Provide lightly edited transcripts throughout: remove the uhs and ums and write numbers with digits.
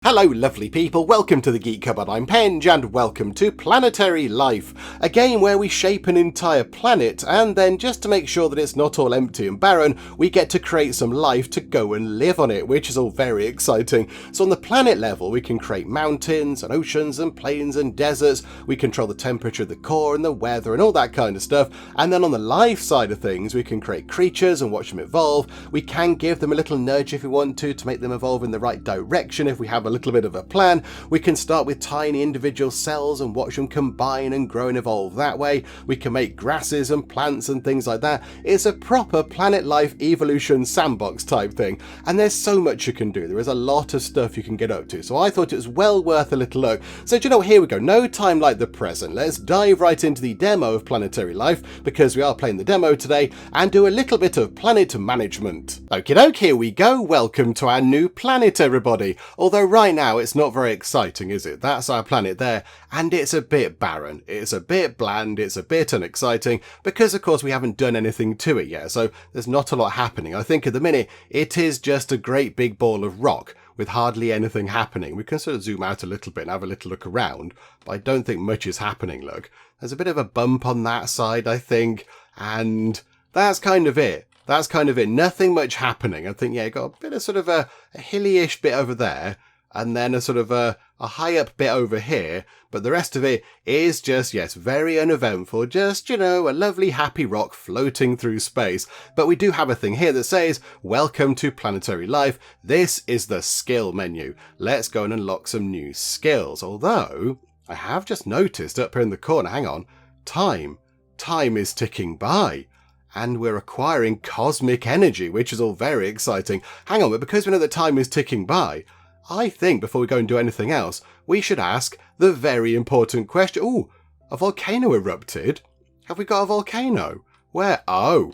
Hello lovely people, welcome to the Geek Cupboard, I'm Penge and welcome to Planetary Life, a game where we shape an entire planet and then just to make sure that it's not all empty and barren, we get to create some life to go and live on it, which is all very exciting. So on the planet level we can create mountains and oceans and plains and deserts, we control the temperature of the core and the weather and all that kind of stuff, and then on the life side of things we can create creatures and watch them evolve. We can give them a little nudge if we want to make them evolve in the right direction if we have a little bit of a plan. We can start with tiny individual cells and watch them combine and grow and evolve that way. We can make grasses and plants and things like that. It's a proper Planet Life evolution sandbox type thing, and there's so much you can do. There is a lot of stuff you can get up to, so I thought it was well worth a little look. So do you know what, here we go, no time like the present. Let's dive right into the demo of Planetary Life, because we are playing the demo today, and do a little bit of planet management. Okie doke, here we go. Welcome to our new planet, everybody. Although right now it's not very exciting, is it? That's our planet there, and it's a bit barren, it's a bit bland, it's a bit unexciting, because of course we haven't done anything to it yet, so there's not a lot happening. I think at the minute it is just a great big ball of rock with hardly anything happening. We can sort of zoom out a little bit and have a little look around, but I don't think much is happening. Look, there's a bit of a bump on that side, I think, and that's kind of it. That's kind of it. Nothing much happening. I think, yeah, got a bit of sort of a hilly-ish bit over there, and then a sort of a high up bit over here, but the rest of it is just, yes, very uneventful, just, you know, a lovely happy rock floating through space. But we do have a thing here that says, welcome to Planetary Life. This is the skill menu. Let's go and unlock some new skills. Although, I have just noticed up here in the corner, hang on, time is ticking by. And we're acquiring cosmic energy, which is all very exciting. Hang on, but because we know that time is ticking by, I think before we go and do anything else, we should ask the very important question. Ooh, a volcano erupted. Have we got a volcano? Where? Oh,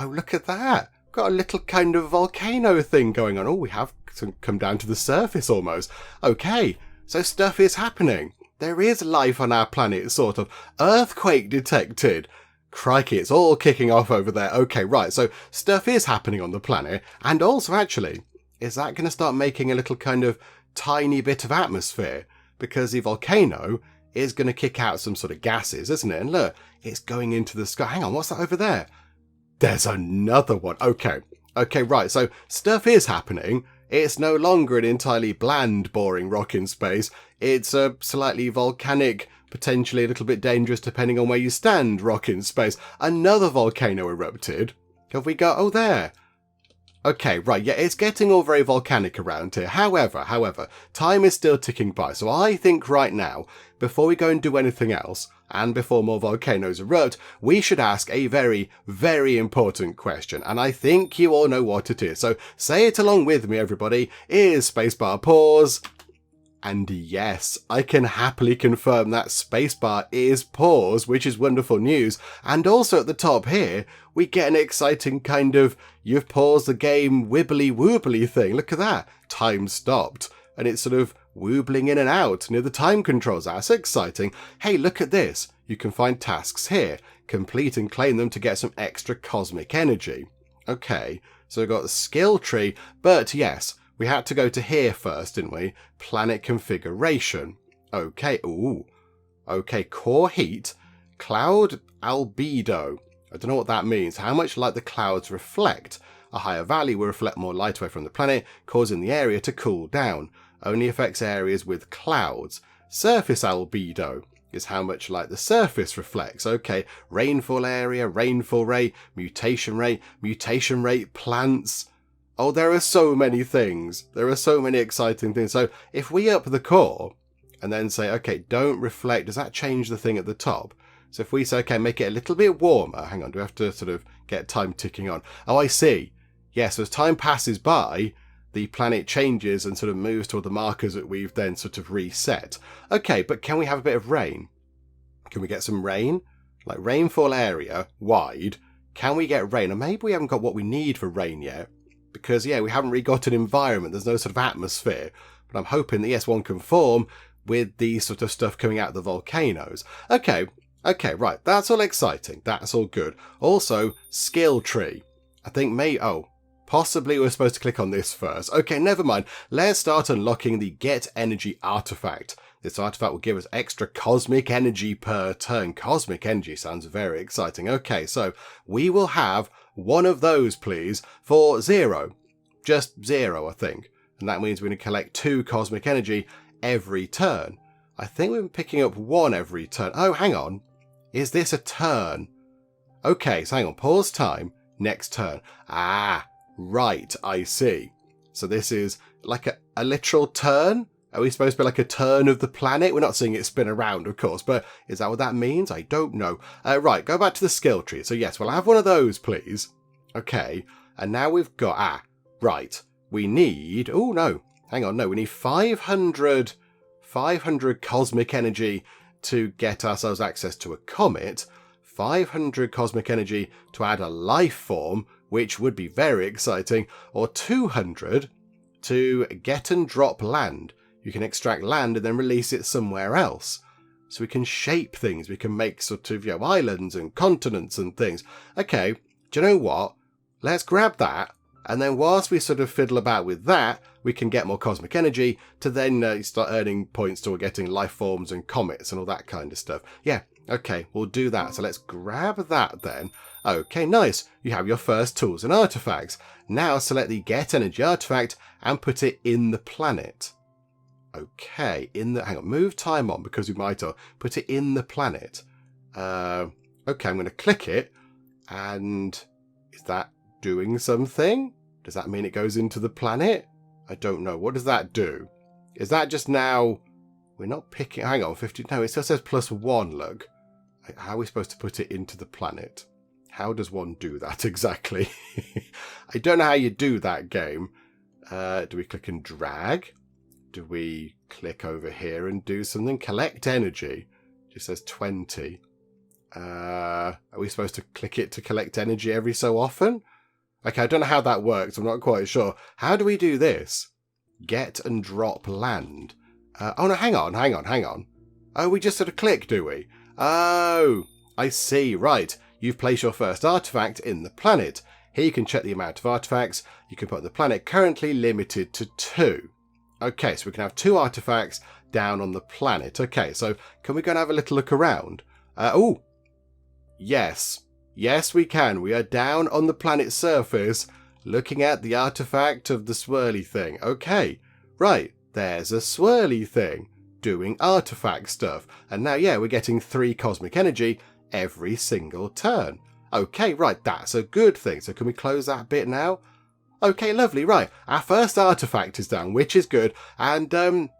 look at that. Got a little kind of volcano thing going on. Oh, we have come down to the surface almost. Okay, so stuff is happening. There is life on our planet, sort of. Earthquake detected. Crikey, it's all kicking off over there. Okay, right, so stuff is happening on the planet. And also, actually, is that going to start making a little kind of tiny bit of atmosphere? Because the volcano is going to kick out some sort of gases, isn't it? And look, it's going into the sky. Hang on, what's that over there? There's another one. Okay, right. So stuff is happening. It's no longer an entirely bland, boring rock in space. It's a slightly volcanic, potentially a little bit dangerous depending on where you stand, rock in space. Another volcano erupted. Have we got... oh, there. Okay, right, yeah, it's getting all very volcanic around here. However, time is still ticking by. So I think right now, before we go and do anything else, and before more volcanoes erupt, we should ask a very, very important question. And I think you all know what it is. So say it along with me, everybody. Is spacebar pause? And yes, I can happily confirm that spacebar is pause, which is wonderful news. And also at the top here, we get an exciting kind of, you've paused the game wibbly woobly thing. Look at that. Time stopped. And it's sort of woobling in and out near the time controls. That's exciting. Hey, look at this. You can find tasks here. Complete and claim them to get some extra cosmic energy. Okay, so we've got the skill tree, but yes, we had to go to here first, didn't we? Planet configuration. Okay, ooh. Okay, core heat, cloud albedo. I don't know what that means. How much light the clouds reflect. A higher value will reflect more light away from the planet, causing the area to cool down. Only affects areas with clouds. Surface albedo is how much light the surface reflects. Okay, rainfall area, rainfall rate, mutation rate, plants. Oh, there are so many things. There are so many exciting things. So if we up the core and then say, okay, don't reflect, does that change the thing at the top? So if we say, okay, make it a little bit warmer. Hang on, do we have to sort of get time ticking on? Oh, I see. Yes, as time passes by, the planet changes and sort of moves toward the markers that we've then sort of reset. Okay, but can we have a bit of rain? Can we get some rain? Like rainfall area, wide. Can we get rain? Or maybe we haven't got what we need for rain yet. Because, yeah, we haven't really got an environment. There's no sort of atmosphere. But I'm hoping that, yes, one can form with the sort of stuff coming out of the volcanoes. Okay, right. That's all exciting. That's all good. Also, skill tree. I think oh, Possibly we're supposed to click on this first. Okay, never mind. Let's start unlocking the Get Energy artifact. This artifact will give us extra cosmic energy per turn. Cosmic energy sounds very exciting. Okay, so we will have one of those, please, for 0. Just 0, I think. And that means we're going to collect 2 cosmic energy every turn. I think we're picking up 1 every turn. Oh, hang on. Is this a turn? Okay, so hang on. Pause time. Next turn. Ah, right. I see. So this is like a literal turn? Are we supposed to be like a turn of the planet? We're not seeing it spin around, of course, but is that what that means? I don't know. Right, go back to the skill tree. So yes, we'll have one of those, please. Okay, and now we've got... right. We need... oh, no. Hang on, no. We need 500 cosmic energy to get ourselves access to a comet. 500 cosmic energy to add a life form, which would be very exciting. Or 200 to get and drop land. You can extract land and then release it somewhere else. So we can shape things. We can make sort of, islands and continents and things. Okay, do you know what? Let's grab that. And then whilst we sort of fiddle about with that, we can get more cosmic energy to then start earning points toward getting life forms and comets and all that kind of stuff. Yeah, okay, we'll do that. So let's grab that then. Okay, nice. You have your first tools and artifacts. Now select the Get Energy artifact and put it in the planet. Okay, hang on, move time on because we might put it in the planet. Okay, I'm going to click it. And is that doing something? Does that mean it goes into the planet? I don't know. What does that do? Is that just now... we're not picking... hang on, 50... no, it still says +1, look. How are we supposed to put it into the planet? How does one do that exactly? I don't know how you do that game. Do we click and drag? Do we click over here and do something? Collect energy. It just says 20. Are we supposed to click it to collect energy every so often? Okay, I don't know how that works. I'm not quite sure. How do we do this? Get and drop land. Oh, no, hang on. Oh, we just sort of click, do we? Oh, I see. Right. You've placed your first artifact in the planet. Here you can check the amount of artifacts you can put on the planet, currently limited to 2. Okay, so we can have 2 artifacts down on the planet. Okay, so can we go and have a little look around? Oh, yes. Yes, we can. We are down on the planet's surface looking at the artifact of the swirly thing. Okay, right. There's a swirly thing doing artifact stuff. And now, yeah, we're getting 3 cosmic energy every single turn. Okay, right. That's a good thing. So can we close that bit now? Okay, lovely. Right. Our first artifact is down, which is good. And,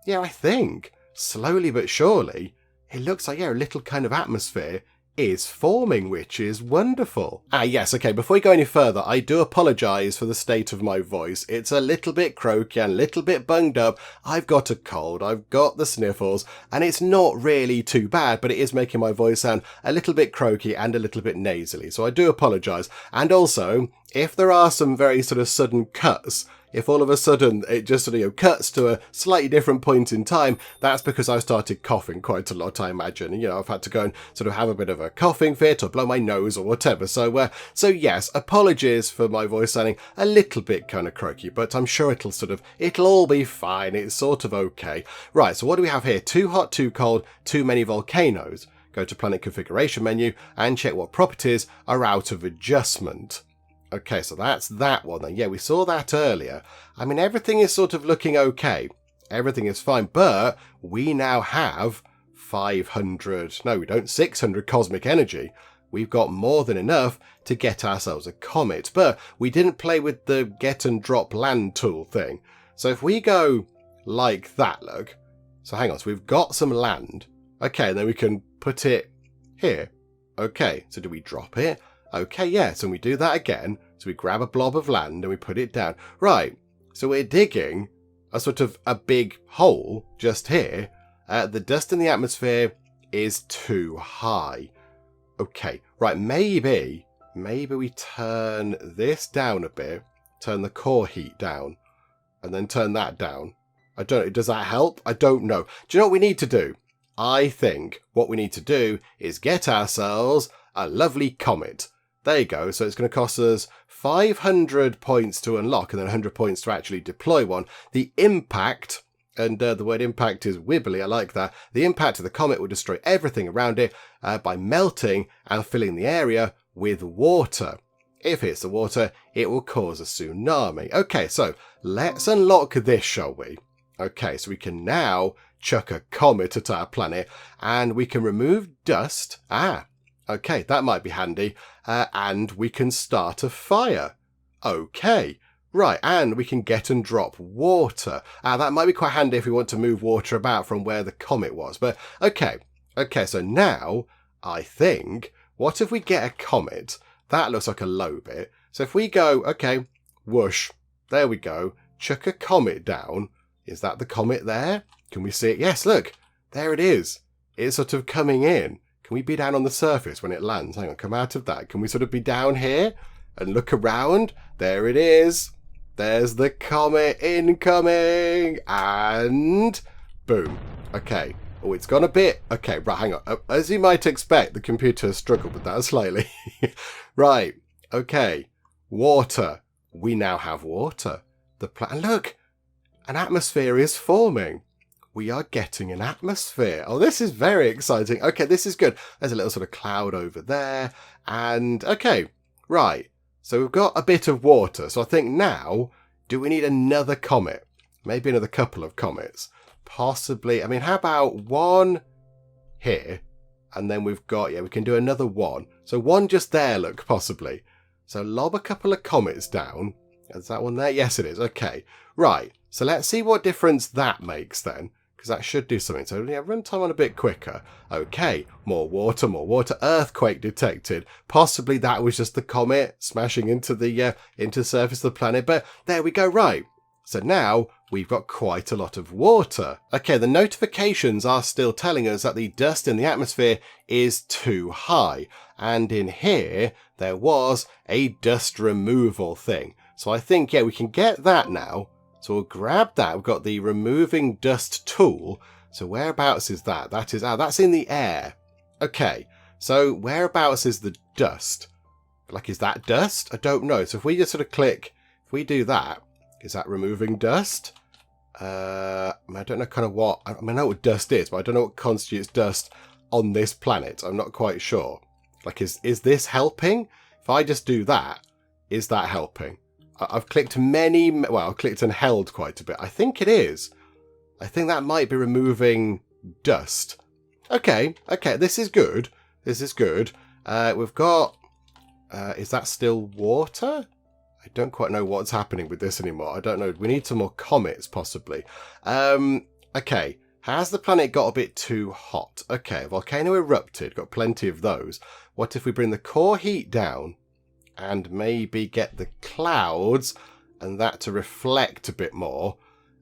yeah, I think slowly but surely, it looks like, yeah, a little kind of atmosphere is forming, which is wonderful. Yes, okay, before we go any further, I do apologise for the state of my voice. It's a little bit croaky and a little bit bunged up. I've got a cold, I've got the sniffles, and it's not really too bad, but it is making my voice sound a little bit croaky and a little bit nasally, so I do apologise. And also, if there are some very sort of sudden cuts, if all of a sudden it just sort of cuts to a slightly different point in time, that's because I started coughing quite a lot, I imagine. And, I've had to go and sort of have a bit of a coughing fit or blow my nose or whatever. So yes, apologies for my voice sounding a little bit kind of croaky, but I'm sure it'll all be fine. It's sort of okay. Right, so what do we have here? Too hot, too cold, too many volcanoes. Go to Planet Configuration menu and check what properties are out of adjustment. Okay, so that's that one then. Yeah, we saw that earlier. I mean, everything is sort of looking okay. Everything is fine, but we now have 600 cosmic energy. We've got more than enough to get ourselves a comet, but we didn't play with the get and drop land tool thing. So if we go like that, look. So hang on, so we've got some land. Okay, then we can put it here. Okay, so do we drop it? Okay, yes, and we do that again. So we grab a blob of land and we put it down. Right, so we're digging a sort of a big hole just here. The dust in the atmosphere is too high. Okay, right, maybe we turn this down a bit, turn the core heat down, and then turn that down. I don't know, does that help? I don't know. Do you know what we need to do? I think what we need to do is get ourselves a lovely comet. There you go. So it's going to cost us 500 points to unlock and then 100 points to actually deploy one. The impact, and the word impact is wibbly, I like that. The impact of the comet will destroy everything around it by melting and filling the area with water. If it hits the water, it will cause a tsunami. Okay, so let's unlock this, shall we? Okay, so we can now chuck a comet at our planet and we can remove dust. Okay, that might be handy. And we can start a fire. Okay, right, and we can get and drop water. That might be quite handy if we want to move water about from where the comet was. But okay, so now I think, what if we get a comet? That looks like a low bit. So if we go, okay, whoosh, there we go, chuck a comet down. Is that the comet there? Can we see it? Yes, look, there it is. It's sort of coming in. Can we be down on the surface when it lands? Hang on, come out of that. Can we sort of be down here and look around? There it is. There's the comet incoming. And boom. Okay. Oh, it's gone a bit. Okay, right, hang on. As you might expect, the computer has struggled with that slightly. Right. Okay. Water. We now have water. Look, an atmosphere is forming. We are getting an atmosphere. Oh, this is very exciting. Okay, this is good. There's a little sort of cloud over there. And, okay, right. So we've got a bit of water. So I think now, do we need another comet? Maybe another couple of comets. Possibly. I mean, how about one here? And then we've got, we can do another one. So one just there, look, possibly. So lob a couple of comets down. Is that one there? Yes, it is. Okay. Right. So let's see what difference that makes then. Because that should do something. So run time on a bit quicker. Okay. More water, more water. Earthquake detected. Possibly that was just the comet smashing into the surface of the planet. But there we go. Right. So now we've got quite a lot of water. Okay, the notifications are still telling us that the dust in the atmosphere is too high. And in here, there was a dust removal thing. So I think, we can get that now. So we'll grab that. We've got the removing dust tool. So whereabouts is that? That is, that's in the air. Okay, so whereabouts is the dust? Like, is that dust? I don't know. So if we just sort of click, if we do that, is that removing dust? I don't know kind of what, I know what dust is, but I don't know what constitutes dust on this planet. I'm not quite sure. Like, is this helping? If I just do that, is that helping? I've clicked I've clicked and held quite a bit. I think it is. I think that might be removing dust. Okay, this is good. This is good. We've got, is that still water? I don't quite know what's happening with this anymore. I don't know. We need some more comets, possibly. Okay. Has the planet got a bit too hot? Okay, volcano erupted. Got plenty of those. What if we bring the core heat down and maybe get the clouds and that to reflect a bit more?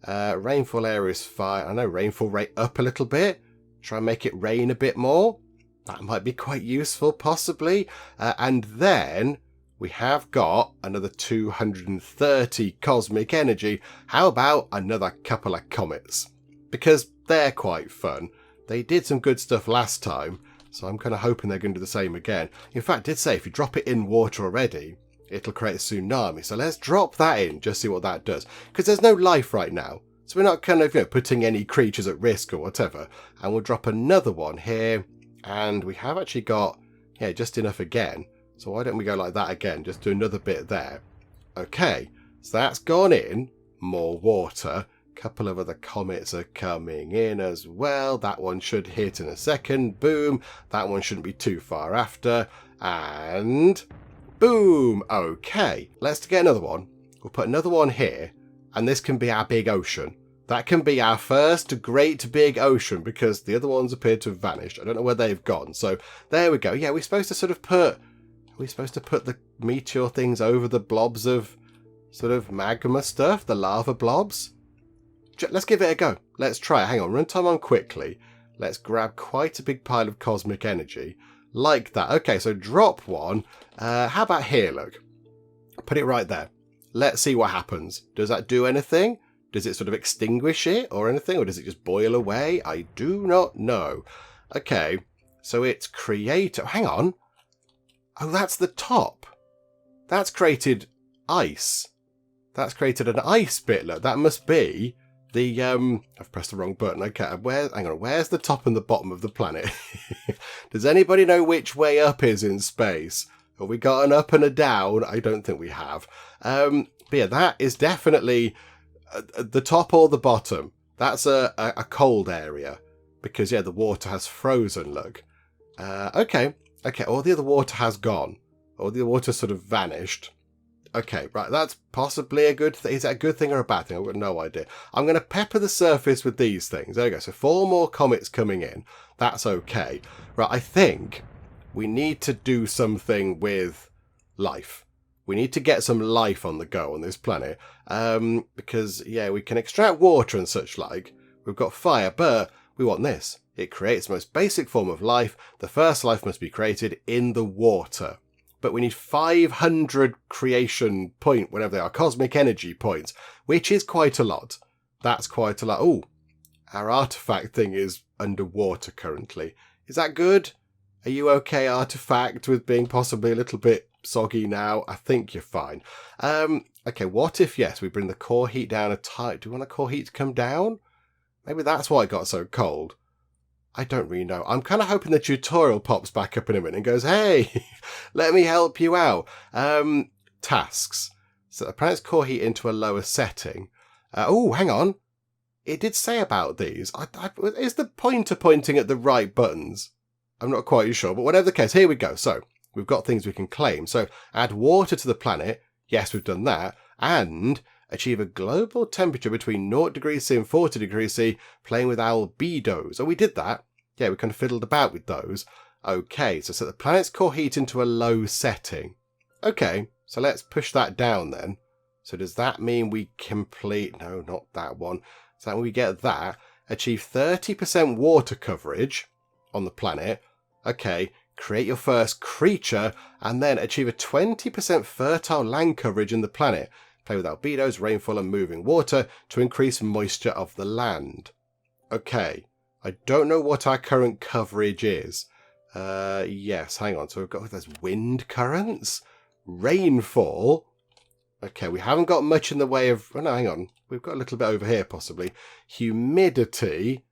Rainfall area is fine. I know rainfall rate up a little bit. Try and make it rain a bit more. That might be quite useful, possibly. And then we have got another 230 cosmic energy. How about another couple of comets? Because they're quite fun. They did some good stuff last time, so I'm kind of hoping they're going to do the same again. In fact, it did say if you drop it in water already, it'll create a tsunami. So let's drop that in, just see what that does. Because there's no life right now. So we're not kind of putting any creatures at risk or whatever. And we'll drop another one here. And we have actually got, just enough again. So why don't we go like that again? Just do another bit there. Okay, so that's gone in. More water. Couple of other comets are coming in as well. That one should hit in a second. Boom. That one shouldn't be too far after. And boom. Okay, let's get another one. We'll put another one here. And this can be our big ocean. That can be our first great big ocean because the other ones appear to have vanished. I don't know where they've gone. So there we go. Yeah, we're supposed to sort of put... Are we supposed to put the meteor things over the blobs of sort of magma stuff? The lava blobs? Let's give it a go. Let's try it. Hang on. Run time on quickly. Let's grab quite a big pile of cosmic energy. Like that. Okay, so drop one. How about here, look? Put it right there. Let's see what happens. Does that do anything? Does it sort of extinguish it or anything? Or does it just boil away? I do not know. Okay, so it's create... Hang on. Oh, that's the top. That's created ice. That's created an ice bit. Look, that must be the, I've pressed the wrong button. Okay, hang on, where's the top and the bottom of the planet? Does anybody know which way up is in space? Have we got an up and a down? I don't think we have. But yeah, that is definitely the top or the bottom. That's a cold area because, yeah, the water has frozen, look. Okay, all the other water has gone. All the water sort of vanished. Okay, right, that's possibly a good thing. Is that a good thing or a bad thing? I've got no idea. I'm going to pepper the surface with these things. There we go. So 4 more comets coming in. That's okay. Right, I think we need to do something with life. We need to get some life on the go on this planet. Because, yeah, we can extract water and such like. We've got fire, but we want this. It creates the most basic form of life. The first life must be created in the water. But we need 500 creation point, whatever they are, cosmic energy points, which is quite a lot. That's quite a lot. Oh, our artifact thing is underwater currently. Is that good? Are you okay, artifact, with being possibly a little bit soggy now? I think you're fine. Okay, what if, yes, we bring the core heat down a tiny... Do we want the core heat to come down? Maybe that's why it got so cold. I don't really know. I'm kind of hoping the tutorial pops back up in a minute and goes, hey, let me help you out. Tasks. So the planet's core heat into a lower setting. Oh, hang on. It did say about these. Is the pointer pointing at the right buttons? I'm not quite sure, but whatever the case, here we go. So we've got things we can claim. So add water to the planet. Yes, we've done that. And achieve a global temperature between 0 degrees C and 40 degrees C, playing with albedos. Oh, we did that. Yeah, we kind of fiddled about with those. Okay, so set the planet's core heat into a low setting. Okay, so let's push that down then. So does that mean we complete... No, not that one. So that when we get that, achieve 30% water coverage on the planet. Okay, create your first creature, and then achieve a 20% fertile land coverage in the planet. Play with albedos, rainfall, and moving water to increase moisture of the land. Okay, I don't know what our current coverage is. Yes, hang on. So we've got there's wind currents, rainfall. Okay, we haven't got much in the way of... Oh, no, hang on. We've got a little bit over here, possibly. Humidity.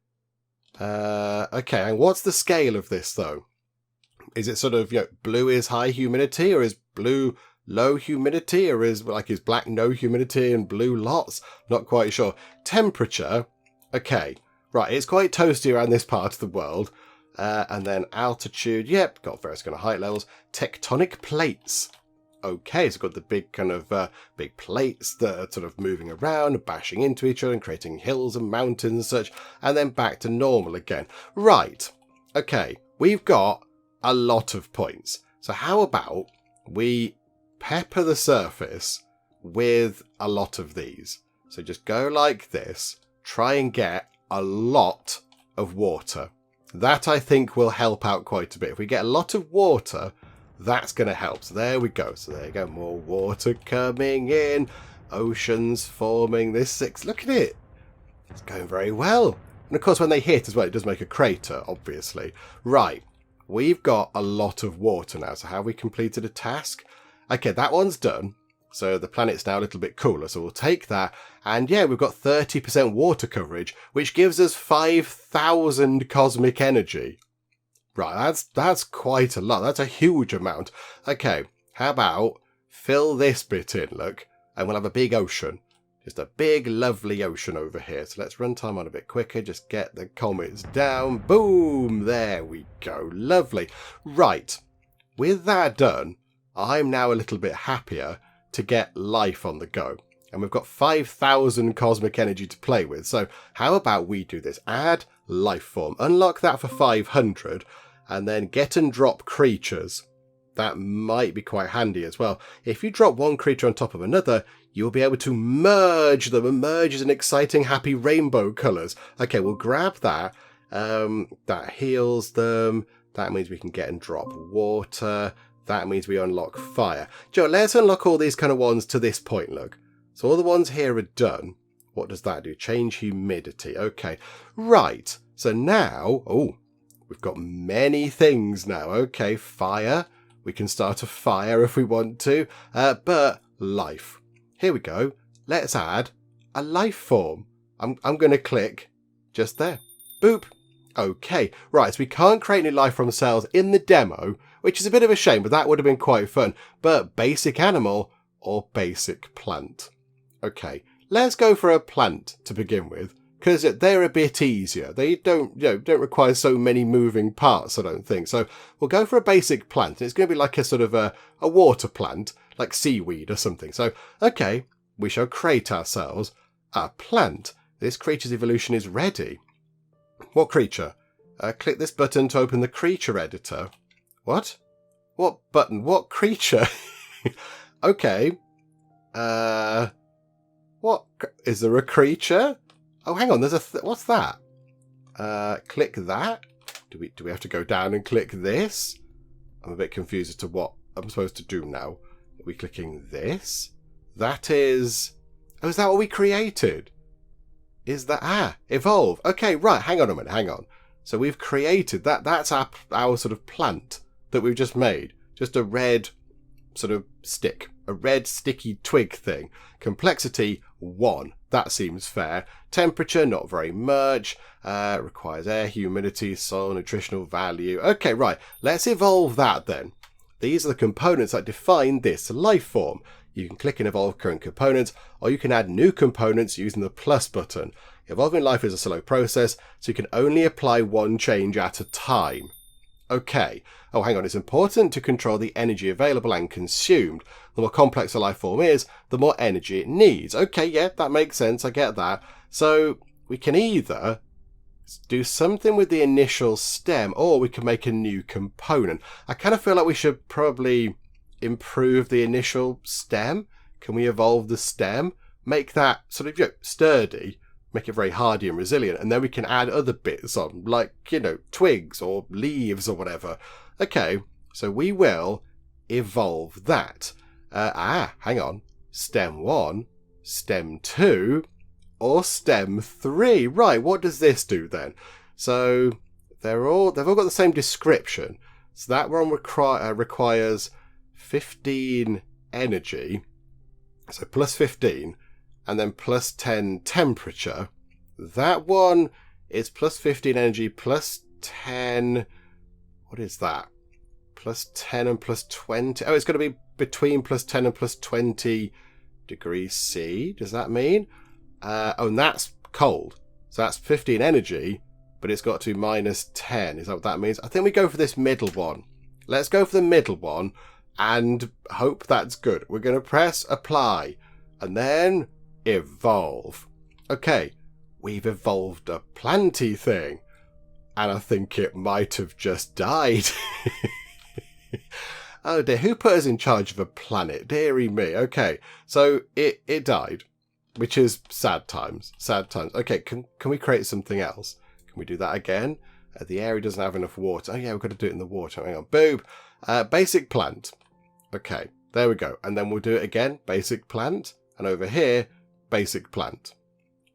Okay, and what's the scale of this, though? Is it sort of, blue is high humidity, or is blue low humidity, or is black no humidity and blue lots? Not quite sure. Temperature. Okay, right, it's quite toasty around this part of the world. And then altitude. Yep, got various kind of height levels. Tectonic plates. Okay, so got the big kind of big plates that are sort of moving around, bashing into each other and creating hills and mountains and such, and then back to normal again. Right, okay, we've got a lot of points. So how about we pepper the surface with a lot of these? So just go like this, try and get a lot of water. That I think will help out quite a bit. If we get a lot of water, that's going to help. So there we go. So there you go. More water coming in. Oceans forming. Look at it. It's going very well. And of course, when they hit as well, it does make a crater, obviously. Right. We've got a lot of water now. So have we completed a task? Okay, that one's done. So the planet's now a little bit cooler. So we'll take that. And yeah, we've got 30% water coverage, which gives us 5,000 cosmic energy. Right, that's quite a lot. That's a huge amount. Okay, how about fill this bit in, look, and we'll have a big ocean. Just a big, lovely ocean over here. So let's run time on a bit quicker. Just get the comets down. Boom! There we go. Lovely. Right, with that done, I'm now a little bit happier to get life on the go. And we've got 5,000 cosmic energy to play with. So how about we do this? Add life form. Unlock that for 500. And then get and drop creatures. That might be quite handy as well. If you drop one creature on top of another, you'll be able to merge them. And merge is an exciting, happy rainbow colours. Okay, we'll grab that. That heals them. That means we can get and drop water. That means we unlock fire. Joe, let's unlock all these kind of ones to this point, look. So all the ones here are done. What does that do? Change humidity. Okay. Right. So now... Oh, we've got many things now. Okay. Fire. We can start a fire if we want to. But life. Here we go. Let's add a life form. I'm going to click just there. Boop. Okay. Right, so we can't create any life from cells in the demo, which is a bit of a shame, but that would have been quite fun. But basic animal or basic plant. Okay, let's go for a plant to begin with, because they're a bit easier. They don't require so many moving parts, I don't think. So we'll go for a basic plant. It's going to be like a sort of a water plant, like seaweed or something. So, okay, we shall create ourselves a plant. This creature's evolution is ready. What creature? Click this button to open the creature editor. What? What button? What creature? Okay. What? Is there a creature? Oh, hang on. There's what's that? Click that. Do we have to go down and click this? I'm a bit confused as to what I'm supposed to do now. Are we clicking this? That is... Oh, is that what we created? Is that... evolve. Okay, right. Hang on a minute. Hang on. So we've created that. That's our sort of plant that we've just made. Just a red sort of stick. A red sticky twig thing. Complexity 1. That seems fair. Temperature, not very much. Requires air, humidity, soil, nutritional value. Okay, right. Let's evolve that then. These are the components that define this life form. You can click and evolve current components, or you can add new components using the plus button. Evolving life is a slow process, so you can only apply one change at a time. Okay. Oh, hang on. It's important to control the energy available and consumed. The more complex a life form is, the more energy it needs. Okay, yeah, that makes sense. I get that. So we can either do something with the initial stem, or we can make a new component. I kind of feel like we should probably improve the initial stem. Can we evolve the stem? Make that sort of sturdy. Make it very hardy and resilient, and then we can add other bits on, like, twigs or leaves or whatever. Okay, so we will evolve that. Hang on. Stem 1, stem 2, or stem 3. Right, what does this do then? So they've all got the same description. So that one requires 15 energy, so plus 15. And then plus 10 temperature. That one is plus 15 energy, plus 10... What is that? Plus 10 and plus 20. Oh, it's going to be between plus 10 and plus 20 degrees C. Does that mean? Oh, and that's cold. So that's 15 energy, but it's got to be minus 10. Is that what that means? I think we go for this middle one. Let's go for the middle one and hope that's good. We're going to press apply. And then... evolve. Okay, we've evolved a planty thing, and I think it might have just died. Oh dear, who put us in charge of a planet? Dearie me. Okay, so it died, which is sad times. Sad times. Okay, can we create something else? Can we do that again? The area doesn't have enough water. Oh yeah, we've got to do it in the water. Hang on. Boom. Basic plant. Okay, there we go. And then we'll do it again. Basic plant. And over here, basic plant.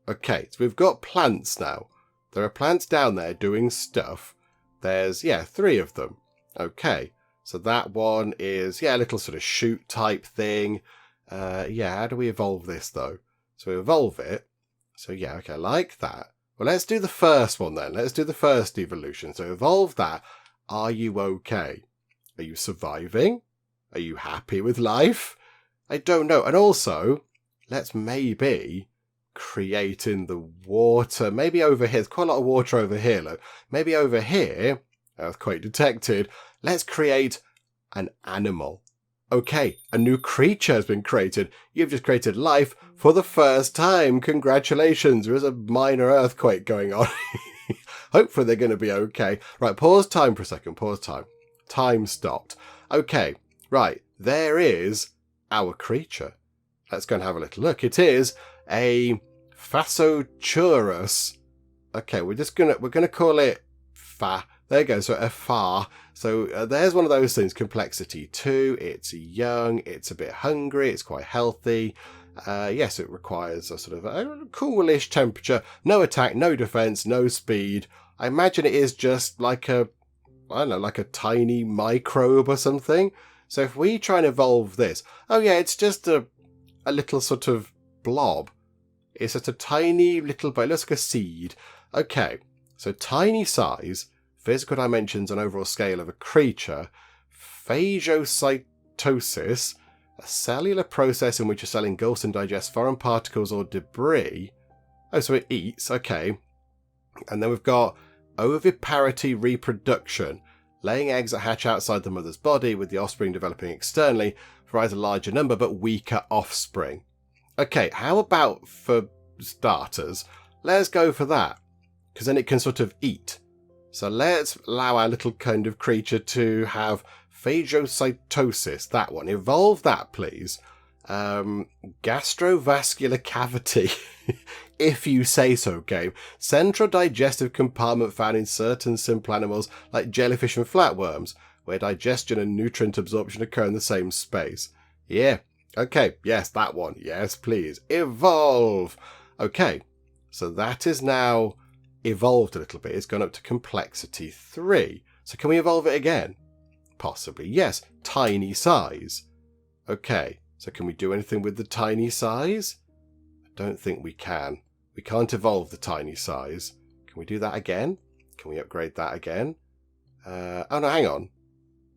Okay, so we've got plants now. There are plants down there doing stuff. There's, 3 of them. Okay, so that one is, a little sort of shoot type thing. How do we evolve this though? So we evolve it. So okay, like that. Well, let's do the first one then. Let's do the first evolution. So evolve that. Are you okay? Are you surviving? Are you happy with life? I don't know. And also... let's maybe create in the water. Maybe over here. There's quite a lot of water over here, look. Maybe over here, earthquake detected. Let's create an animal. Okay, a new creature has been created. You've just created life for the first time. Congratulations. There is a minor earthquake going on. Hopefully they're going to be okay. Right, pause time for a second. Pause time. Time stopped. Okay, right. There is our creature. Let's go and have a little look. It is a Phasochurus. Okay, we're gonna call it Fa. There you go. So a Fa. So there's one of those things. Complexity 2. It's young. It's a bit hungry. It's quite healthy. Yes, it requires a sort of a coolish temperature. No attack. No defense. No speed. I imagine it is just like a I don't know, like a tiny microbe or something. So if we try and evolve this, oh yeah, it's just a little sort of blob. It's just a tiny little, but it looks like a seed. Okay, so tiny size, physical dimensions and overall scale of a creature, phagocytosis, a cellular process in which a cell engulfs and digests foreign particles or debris. Oh, so it eats, okay. And then we've got oviparity reproduction, laying eggs that hatch outside the mother's body with the offspring developing externally, provides a larger number but weaker offspring. Okay, how about for starters, let's go for that, because then it can sort of eat. So let's allow our little kind of creature to have phagocytosis, that one. Evolve that, please. Gastrovascular cavity, if you say so, game. Central digestive compartment found in certain simple animals like jellyfish and flatworms, where digestion and nutrient absorption occur in the same space. Yeah, okay, yes, that one. Yes, please. Evolve. Okay, so that is now evolved a little bit. It's gone up to complexity 3. So can we evolve it again? Possibly, yes. Tiny size. Okay, so can we do anything with the tiny size? I don't think we can. We can't evolve the tiny size. Can we do that again? Can we upgrade that again? Oh no, hang on.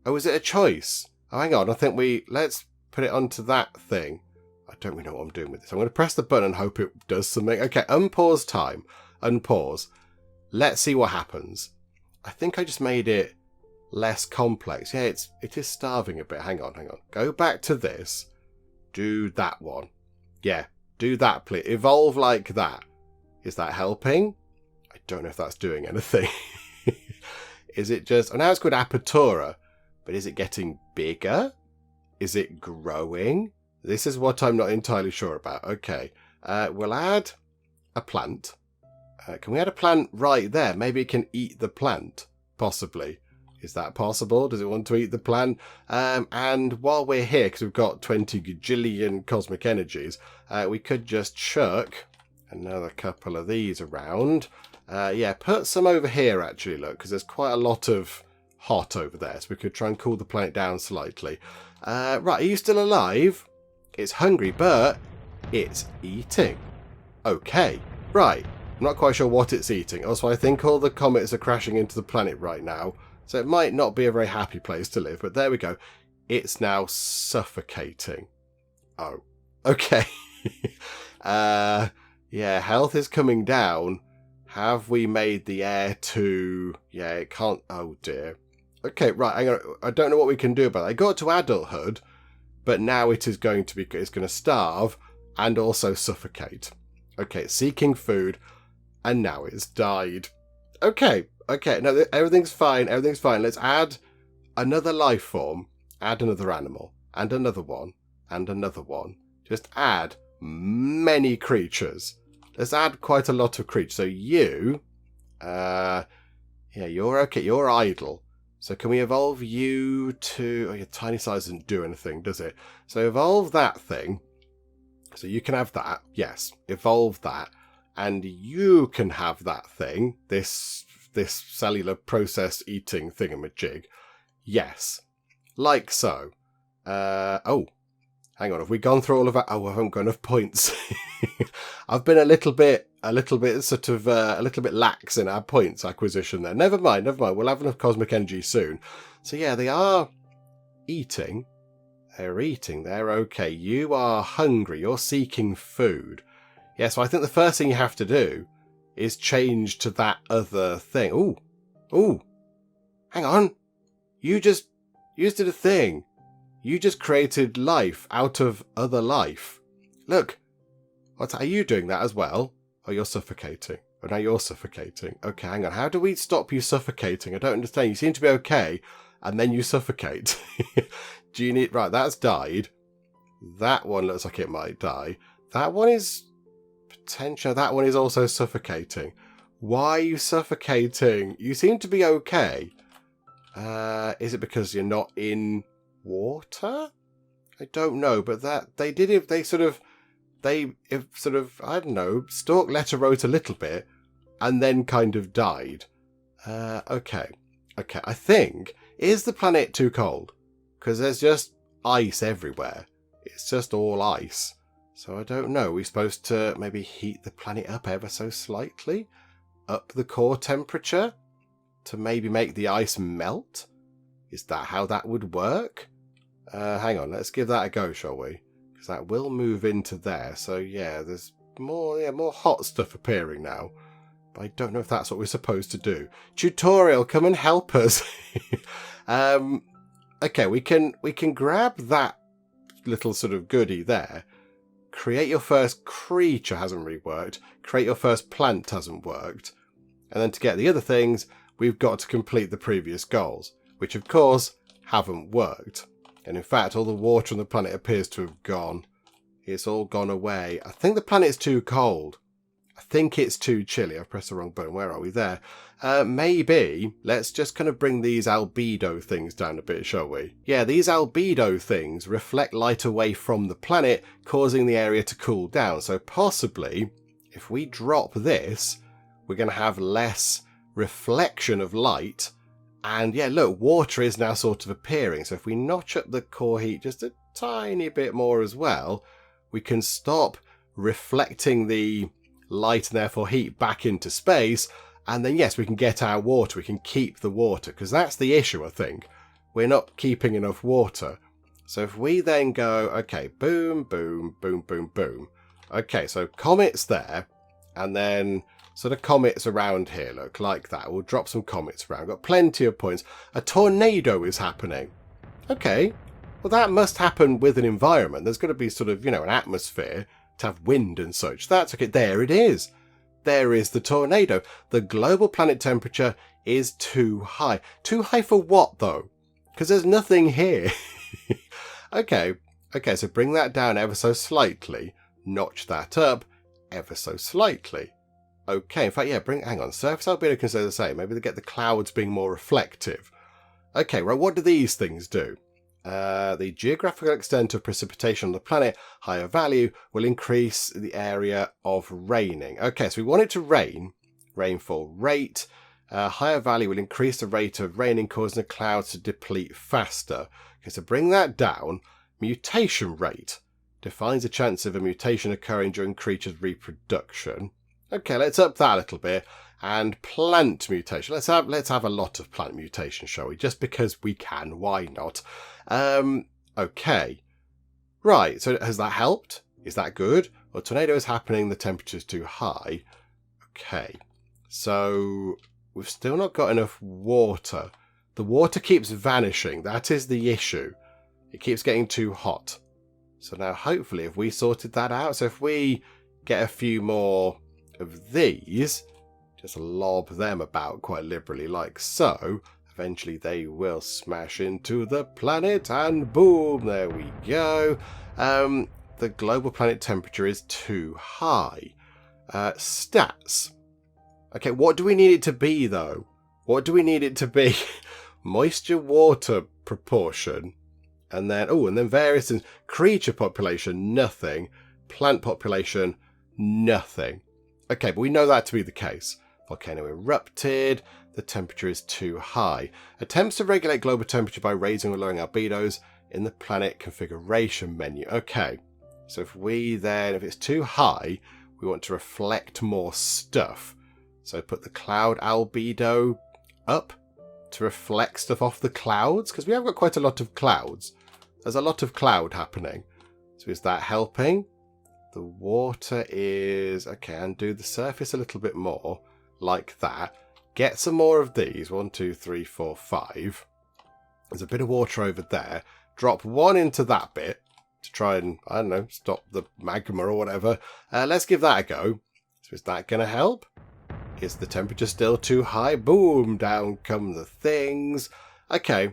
Oh, is it a choice? Oh, hang on. I think let's put it onto that thing. I don't really know what I'm doing with this. I'm going to press the button and hope it does something. Okay, unpause time. Unpause. Let's see what happens. I think I just made it less complex. Yeah, it is starving a bit. Hang on. Go back to this. Do that one. Yeah, do that, please. Evolve like that. Is that helping? I don't know if that's doing anything. Is it just... Oh, now it's called Apertura. But is it getting bigger? Is it growing? This is what I'm not entirely sure about. Okay. We'll add a plant. Can we add a plant right there? Maybe it can eat the plant. Possibly. Is that possible? Does it want to eat the plant? And while we're here, because we've got 20 gajillion cosmic energies, we could just chuck another couple of these around. Yeah, put some over here, actually, look, because there's quite a lot of hot over there, so we could try and cool the planet down slightly. Right, are you still alive? It's hungry, but it's eating. Okay, right. I'm not quite sure what it's eating. Also, I think all the comets are crashing into the planet right now, so it might not be a very happy place to live, but there we go. It's now suffocating. Oh, okay. Yeah, health is coming down. Have we made the air too... Yeah, it can't... Oh, dear. Okay, right, hang on. I don't know what we can do about it. I got to adulthood, but now it is going to be... It's going to starve and also suffocate. Okay, it's seeking food, and now it's died. Okay, no, everything's fine. Let's add another life form, add another animal, and another one, and another one. Just add many creatures. Let's add quite a lot of creatures. So you, yeah, you're okay. You're idle. So can we evolve you to... Oh, your tiny size doesn't do anything, does it? So evolve that thing. So you can have that. Yes, evolve that. And you can have that thing. This cellular process eating thingamajig. Yes. Like so. Oh. Hang on, have we gone through all of that? Oh, I haven't got enough points. I've been a little bit lax in our points acquisition there. Never mind. We'll have enough cosmic energy soon. So yeah, they are eating. They're eating. They're okay. You are hungry. You're seeking food. Yeah, so I think the first thing you have to do is change to that other thing. Ooh. Hang on. You just did a thing. You just created life out of other life. Look. Are you doing that as well? Oh, you're suffocating. Oh, now you're suffocating. Okay, hang on. How do we stop you suffocating? I don't understand. You seem to be okay, and then you suffocate. Do you need... Right, that's died. That one looks like it might die. That one is... Potential. That one is also suffocating. Why are you suffocating? You seem to be okay. Is it because you're not in... water? I don't know, but that they sort of I don't know, stalk letter wrote a little bit and then kind of died. Okay. Okay, I think, is the planet too cold? Because there's just ice everywhere. It's just all ice. So I don't know. We're supposed to maybe heat the planet up ever so slightly? Up the core temperature? To maybe make the ice melt? Is that how that would work? Hang on, let's give that a go, shall we? Because that will move into there. So yeah, there's more hot stuff appearing now. But I don't know if that's what we're supposed to do. Tutorial, come and help us. Okay, we can grab that little sort of goodie there. Create your first creature hasn't really worked. Create your first plant hasn't worked. And then to get the other things, we've got to complete the previous goals, which of course haven't worked. And in fact, all the water on the planet appears to have gone. It's all gone away. I think the planet's too cold. I think it's too chilly. I've pressed the wrong button. Where are we? There. Maybe let's just kind of bring these albedo things down a bit, shall we? Yeah, these albedo things reflect light away from the planet, causing the area to cool down. So possibly, if we drop this, we're going to have less reflection of light. And yeah, look, water is now sort of appearing. So if we notch up the core heat just a tiny bit more as well, we can stop reflecting the light and therefore heat back into space. And then, yes, we can get our water. We can keep the water, because that's the issue, I think. We're not keeping enough water. So if we then go, okay, boom, boom, boom, boom, boom. Okay, so comets there. And then sort of comets around here, look, like that. We'll drop some comets around. Got plenty of points. A tornado is happening. Okay, well, that must happen with an environment. There's got to be sort of, an atmosphere to have wind and such. That's okay. There it is. There is the tornado. The global planet temperature is too high. Too high for what, though? Because there's nothing here. Okay, so bring that down ever so slightly. Notch that up ever so slightly. Okay, in fact, yeah, hang on. Surface albedo can stay the same. Maybe they get the clouds being more reflective. Okay, right, what do these things do? The geographical extent of precipitation on the planet, higher value, will increase the area of raining. Okay, so we want it to rain. Rainfall rate. Higher value will increase the rate of raining, causing the clouds to deplete faster. Okay, so bring that down. Mutation rate defines the chance of a mutation occurring during creatures' reproduction. Okay, let's up that a little bit. And plant mutation. Let's have a lot of plant mutation, shall we? Just because we can. Why not? Okay. Right, so has that helped? Is that good? Well, tornado is happening. The temperature's too high. Okay. So we've still not got enough water. The water keeps vanishing. That is the issue. It keeps getting too hot. So now hopefully if we sorted that out, so if we get a few more of these, just lob them about quite liberally like so, eventually they will smash into the planet and boom, there we go. The global planet temperature is too high. Stats. Okay, what do we need it to be though? What do we need it to be? Moisture water proportion. And then various things. Creature population, nothing. Plant population, nothing. Okay, but we know that to be the case. Volcano erupted. The temperature is too high. Attempts to regulate global temperature by raising or lowering albedos in the planet configuration menu. Okay, so if it's too high, we want to reflect more stuff. So put the cloud albedo up to reflect stuff off the clouds, because we have got quite a lot of clouds. There's a lot of cloud happening. So is that helping? The water is... Okay, undo the surface a little bit more, like that. Get some more of these. 1, 2, 3, 4, 5. There's a bit of water over there. Drop one into that bit to try and, I don't know, stop the magma or whatever. Let's give that a go. So is that going to help? Is the temperature still too high? Boom, down come the things. Okay,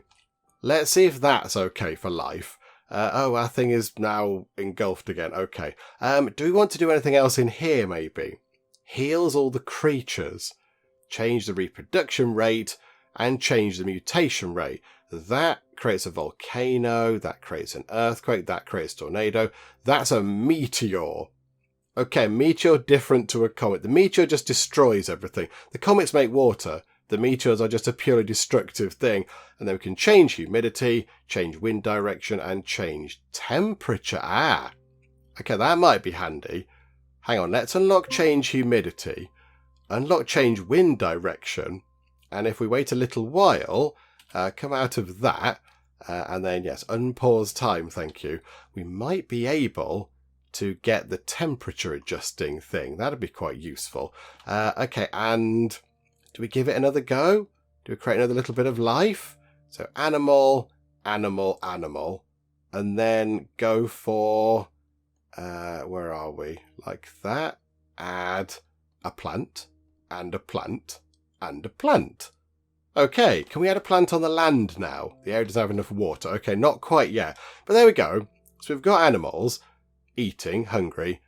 let's see if that's okay for life. Our thing is now engulfed again. Okay. Do we want to do anything else in here, maybe? Heals all the creatures. Change the reproduction rate and change the mutation rate. That creates a volcano. That creates an earthquake. That creates a tornado. That's a meteor. Okay, meteor different to a comet. The meteor just destroys everything. The comets make water, The meteors are just a purely destructive thing. And then we can change humidity, change wind direction, and change temperature. Ah, okay, that might be handy. Hang on, let's unlock change humidity, unlock change wind direction, and if we wait a little while, come out of that, and then, yes, unpause time, thank you. We might be able to get the temperature adjusting thing. That'd be quite useful. Okay, and do we give it another go? Do we create another little bit of life? So animal, animal, animal, and then go for, where are we? Like that. Add a plant, and a plant, and a plant. Okay, can we add a plant on the land now? The area doesn't have enough water. Okay, not quite yet. But there we go. So we've got animals eating, hungry,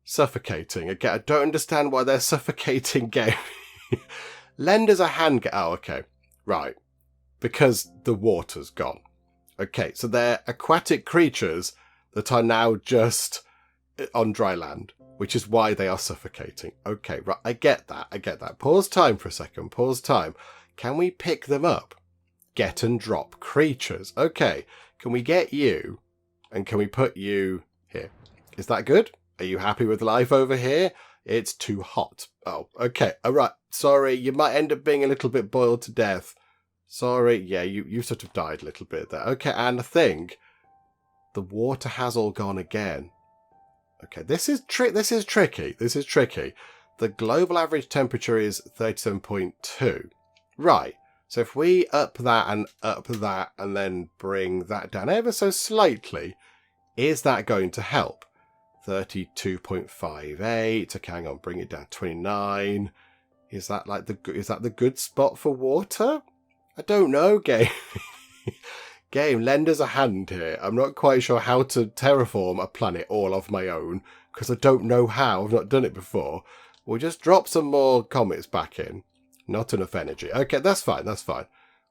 suffocating. Again, I don't understand why they're suffocating game. Lend us a hand. Oh, okay. Right. Because the water's gone. Okay, so they're aquatic creatures that are now just on dry land, which is why they are suffocating. Okay, right, I get that. Pause time for a second, pause time. Can we pick them up? Get and drop creatures. Okay, can we get you, and can we put you here? Is that good? Are you happy with life over here? It's too hot. Oh, okay, all right. Sorry, you might end up being a little bit boiled to death. Sorry, yeah, you sort of died a little bit there. Okay, and I think the water has all gone again. Okay, this is tricky. This is tricky. The global average temperature is 37.2. Right. So if we up that and then bring that down ever so slightly, is that going to help? 32.58. Okay, hang on, bring it down. 29. Is that the good spot for water? I don't know, game. Game, lend us a hand here. I'm not quite sure how to terraform a planet all of my own, because I don't know how. I've not done it before. We'll just drop some more comets back in. Not enough energy. Okay, that's fine.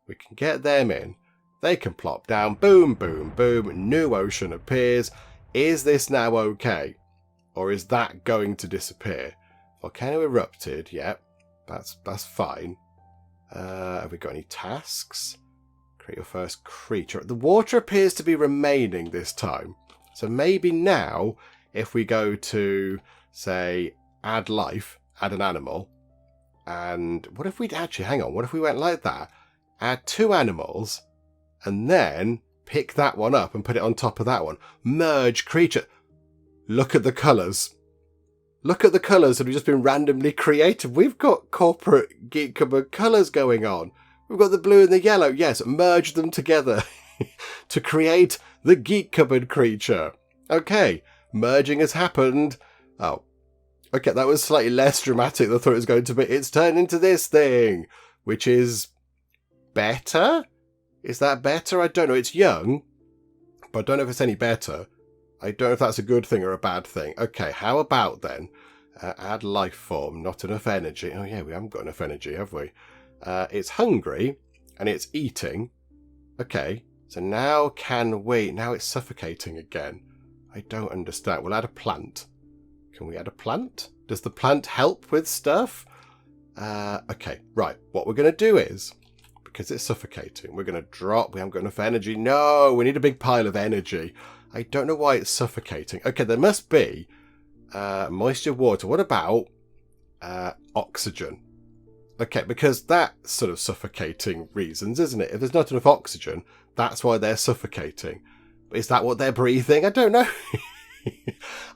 We can get them in. They can plop down. Boom, boom, boom. New ocean appears. Is this now okay? Or is that going to disappear? Volcano erupted. Yep, that's fine. Have we got any tasks? Create your first creature. The water appears to be remaining this time. So maybe now, if we go to, say, add life, add an animal, and what if we'd actually, hang on, what if we went like that? Add 2 animals, and then pick that one up and put it on top of that one. Merge creature. Look at the colours. Look at the colours that have just been randomly created. We've got corporate Geek Cupboard colours going on. We've got the blue and the yellow. Yes, merge them together to create the Geek Cupboard creature. Okay, merging has happened. Oh, okay, that was slightly less dramatic than I thought it was going to be. It's turned into this thing, which is better? Is that better? I don't know. It's young, but I don't know if it's any better. I don't know if that's a good thing or a bad thing. Okay, how about then? Add life form, not enough energy. Oh yeah, we haven't got enough energy, have we? It's hungry, and it's eating. Okay, so now can we... Now it's suffocating again. I don't understand. We'll add a plant. Can we add a plant? Does the plant help with stuff? Okay, right. What we're going to do is, because it's suffocating, we're going to drop... We haven't got enough energy. No, we need a big pile of energy. I don't know why it's suffocating. Okay, there must be moisture, water. What about oxygen? Okay, because that's sort of suffocating reasons, isn't it? If there's not enough oxygen, that's why they're suffocating. But is that what they're breathing? I don't know.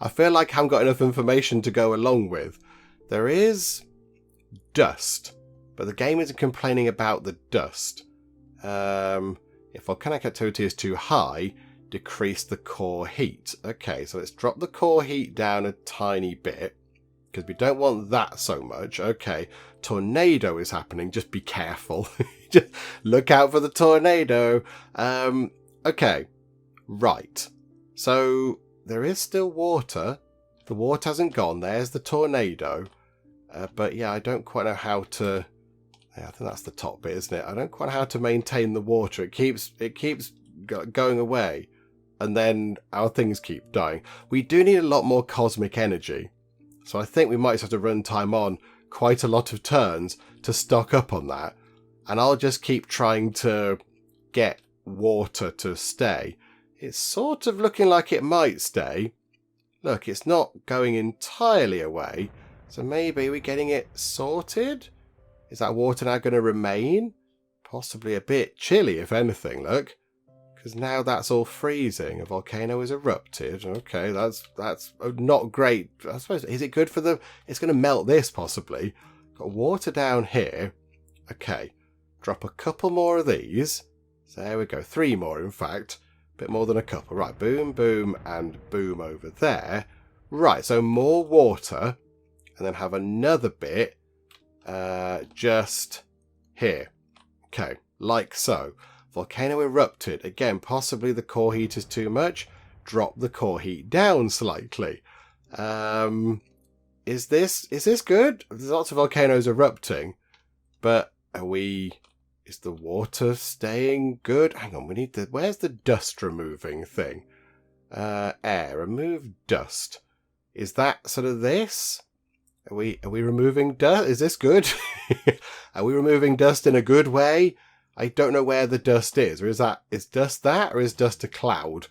I feel like I haven't got enough information to go along with. There is dust, but the game isn't complaining about the dust. If volcanic activity is too high, decrease the core heat. Okay, so let's drop the core heat down a tiny bit, because we don't want that so much. Okay, tornado is happening. Just be careful. Just look out for the tornado. Okay, right. So there is still water. The water hasn't gone. There's the tornado. But yeah, I don't quite know how to... Yeah, I think that's the top bit, isn't it? I don't quite know how to maintain the water. It keeps going away. And then our things keep dying. We do need a lot more cosmic energy. So I think we might have to run time on quite a lot of turns to stock up on that. and I'll just keep trying to get water to stay. It's sort of looking like it might stay. Look, it's not going entirely away. So maybe we're getting it sorted? Is that water now going to remain? Possibly a bit chilly, if anything, look. Because now that's all freezing. A volcano is erupted. Okay, that's not great. I suppose, is it good for the... It's going to melt this, possibly. Got water down here. Okay, drop a couple more of these. So there we go, 3 more, in fact. Bit more than a couple. Right, boom, boom, and boom over there. Right, so more water. And then have another bit just here. Okay, like so. Volcano erupted. Again, possibly the core heat is too much. Drop the core heat down slightly. Is this good? There's lots of volcanoes erupting. But is the water staying good? Hang on, where's the dust removing thing? Air, remove dust. Is that sort of this? Are we removing dust? Is this good? Are we removing dust in a good way? I don't know where the dust is. Or is dust that? Or is dust a cloud?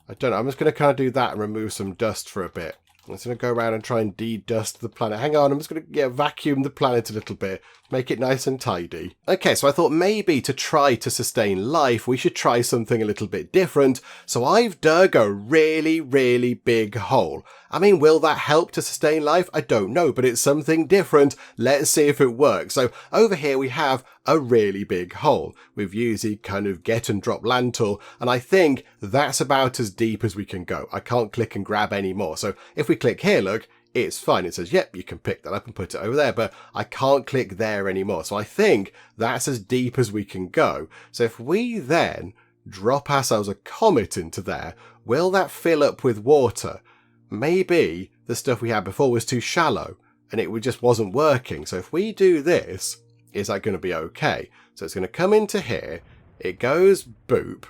I don't know. I'm just going to kind of do that and remove some dust for a bit. I'm just going to go around and try and de-dust the planet. Hang on, I'm just going to vacuum the planet a little bit. Make it nice and tidy. Okay, so I thought maybe to try to sustain life, we should try something a little bit different. So I've dug a really, really big hole. I mean, will that help to sustain life? I don't know, but it's something different. Let's see if it works. So over here we have a really big hole. We've used the kind of get and drop land tool, and I think that's about as deep as we can go. I can't click and grab any more. So if we click here, look, it's fine. It says, yep, you can pick that up and put it over there, but I can't click there anymore. So I think that's as deep as we can go. So if we then drop ourselves a comet into there, will that fill up with water? Maybe the stuff we had before was too shallow and it just wasn't working. So if we do this, is that going to be okay? So it's going to come into here. It goes boop.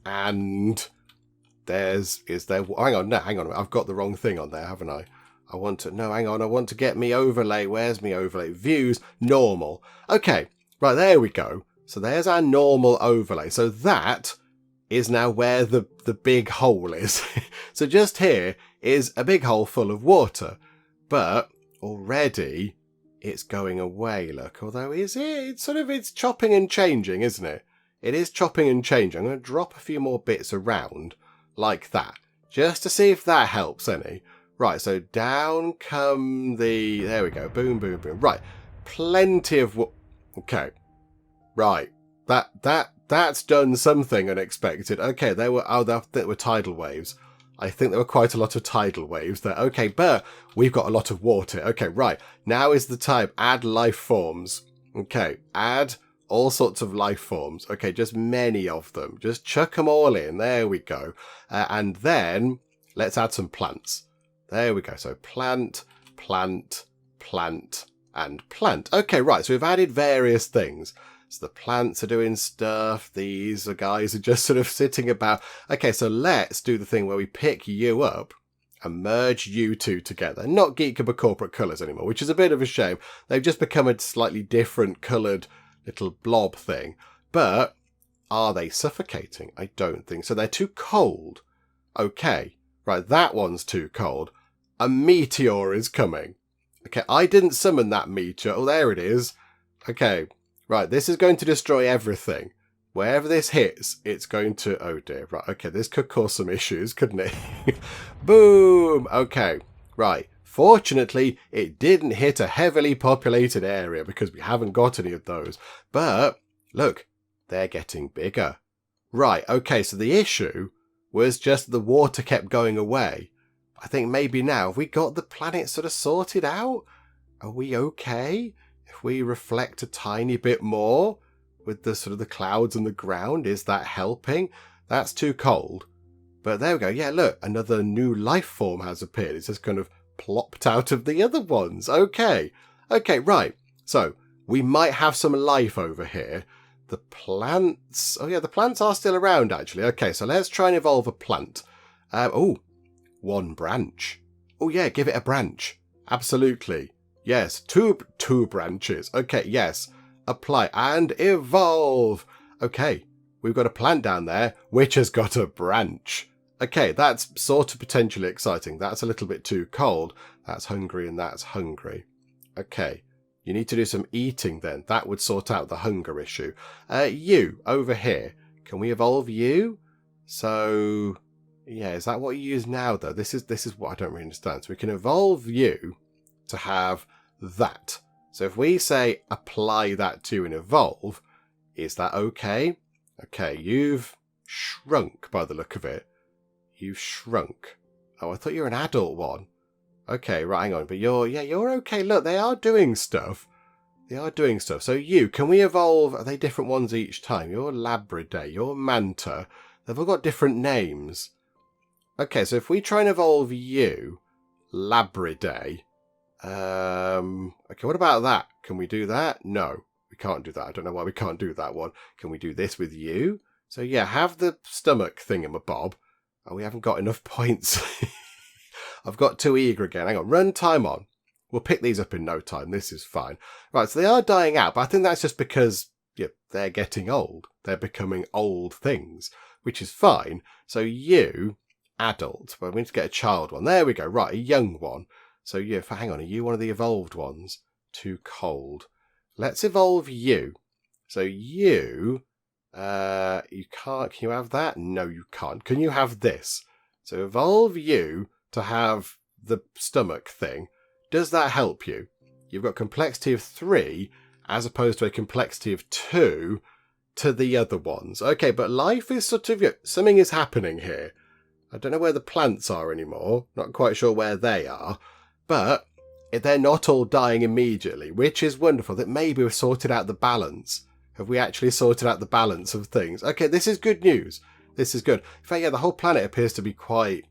And hang on. I've got the wrong thing on there, haven't I? I want to get me overlay. Where's me overlay? Views, normal. Okay, right, there we go. So there's our normal overlay. So that is now where the big hole is. So just here is a big hole full of water. But already it's going away, look. Although it's chopping and changing, isn't it? It is chopping and changing. I'm going to drop a few more bits around like that, just to see if that helps any. Right, so down come there we go, boom, boom, boom. Right, plenty of okay, right, that's done something unexpected. Okay, there were tidal waves. I think there were quite a lot of tidal waves there. Okay, but we've got a lot of water. Okay, right, now is the time. Add life forms. Okay, add all sorts of life forms. Okay, just many of them. Just chuck them all in. There we go. And then let's add some plants. There we go. So plant, plant, plant, and plant. Okay, right. So we've added various things. So the plants are doing stuff. These guys are just sort of sitting about. Okay, so let's do the thing where we pick you up and merge you two together. Not Geek corporate colours anymore, which is a bit of a shame. They've just become a slightly different coloured little blob thing. But are they suffocating? I don't think so. They're too cold. Okay, right. That one's too cold. A meteor is coming. Okay, I didn't summon that meteor. Oh, there it is. Okay, right, this is going to destroy everything. Wherever this hits, it's going to... Oh, dear. Right, okay, this could cause some issues, couldn't it? Boom! Okay, right. Fortunately, it didn't hit a heavily populated area because we haven't got any of those. But, look, they're getting bigger. Right, okay, so the issue was just the water kept going away. I think maybe now, have we got the planet sort of sorted out? Are we okay? If we reflect a tiny bit more with the sort of the clouds and the ground, is that helping? That's too cold. But there we go. Yeah, look, another new life form has appeared. It's just kind of plopped out of the other ones. Okay. Okay, right. So we might have some life over here. The plants... Oh, yeah, the plants are still around, actually. Okay, so let's try and evolve a plant. One branch. Oh, yeah, give it a branch. Absolutely. Yes, two branches. Okay, yes. apply, and evolve. Okay, we've got a plant down there which has got a branch. Okay, that's sort of potentially exciting. That's a little bit too cold. That's hungry and that's hungry. Okay, you need to do some eating then. That would sort out the hunger issue. You, over here. Can we evolve you? So, yeah, is that what you use now, though? This is what I don't really understand. So we can evolve you to have that. So if we say apply that to an evolve, is that okay? Okay, you've shrunk by the look of it. You've shrunk. Oh, I thought you were an adult one. Okay, right, hang on. But you're okay. Look, they are doing stuff. They are doing stuff. So can we evolve? Are they different ones each time? You're Labraday, you're Manta. They've all got different names. Okay, so if we try and evolve you, Labraday. Okay, what about that? Can we do that? No, we can't do that. I don't know why we can't do that one. Can we do this with you? So yeah, have the stomach thingamabob. Oh, we haven't got enough points. I've got too eager again. Hang on, run time on. We'll pick these up in no time. This is fine. Right, so they are dying out, but I think that's just because they're getting old. They're becoming old things, which is fine. So you, adult. Well, we need to get a child one. There we go. Right, a young one. So hang on, are you one of the evolved ones? Too cold. Let's evolve you. So you can't. Can you have that? No, you can't. Can you have this? So evolve you to have the stomach thing. Does that help you? You've got complexity of 3 as opposed to a complexity of 2 to the other ones. Okay, but life is sort of, something is happening here. I don't know where the plants are anymore. Not quite sure where they are. But they're not all dying immediately, which is wonderful. That maybe we've sorted out the balance. Have we actually sorted out the balance of things? Okay, this is good news. This is good. In fact, yeah, the whole planet appears to be quite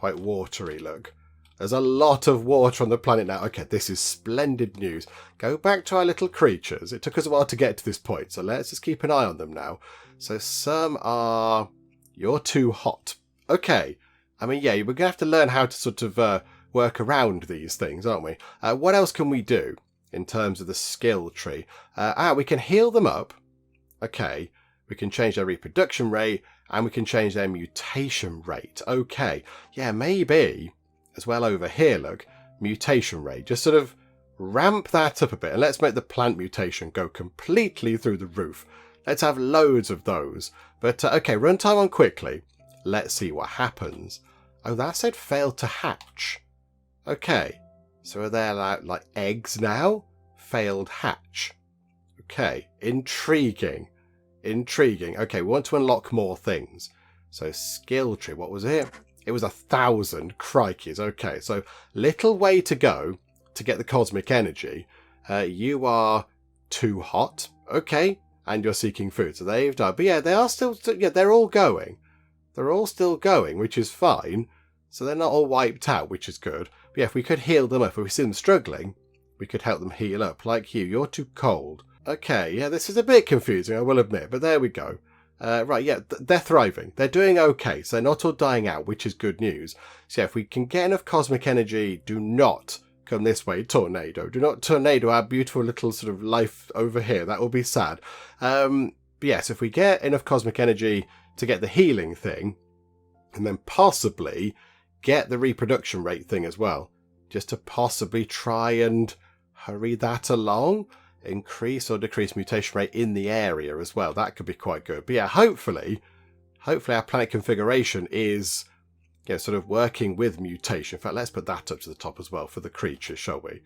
watery, look. There's a lot of water on the planet now. Okay, this is splendid news. Go back to our little creatures. It took us a while to get to this point, so let's just keep an eye on them now. So some are... You're too hot. Okay. I mean, yeah, we're going to have to learn how to sort of work around these things, aren't we? What else can we do in terms of the skill tree? We can heal them up. Okay. We can change their reproduction rate, and we can change their mutation rate. Okay. Yeah, maybe... as well over here, look, mutation rate. Just sort of ramp that up a bit and let's make the plant mutation go completely through the roof. Let's have loads of those. But, okay, run time on quickly. Let's see what happens. Oh, that said failed to hatch. Okay, so are there like eggs now? Failed hatch. Okay, intriguing. Intriguing. Okay, we want to unlock more things. So skill tree, what was it? It was 1,000. Crikeys. Okay, so little way to go to get the cosmic energy. You are too hot. Okay, and you're seeking food. So they've died. But yeah, they are still, they're all going. They're all still going, which is fine. So they're not all wiped out, which is good. But yeah, if we could heal them up, if we see them struggling, we could help them heal up. Like you're too cold. Okay, yeah, this is a bit confusing, I will admit, but there we go. Right, yeah, they're thriving. They're doing okay, so they're not all dying out, which is good news. So yeah, if we can get enough cosmic energy, do not come this way, tornado. Do not tornado our beautiful little sort of life over here. That will be sad. But yes, if we get enough cosmic energy to get the healing thing, and then possibly get the reproduction rate thing as well, just to possibly try and hurry that along. Increase or decrease mutation rate in the area as well. That could be quite good. But yeah, hopefully our planet configuration is sort of working with mutation. In fact, let's put that up to the top as well for the creatures, shall we?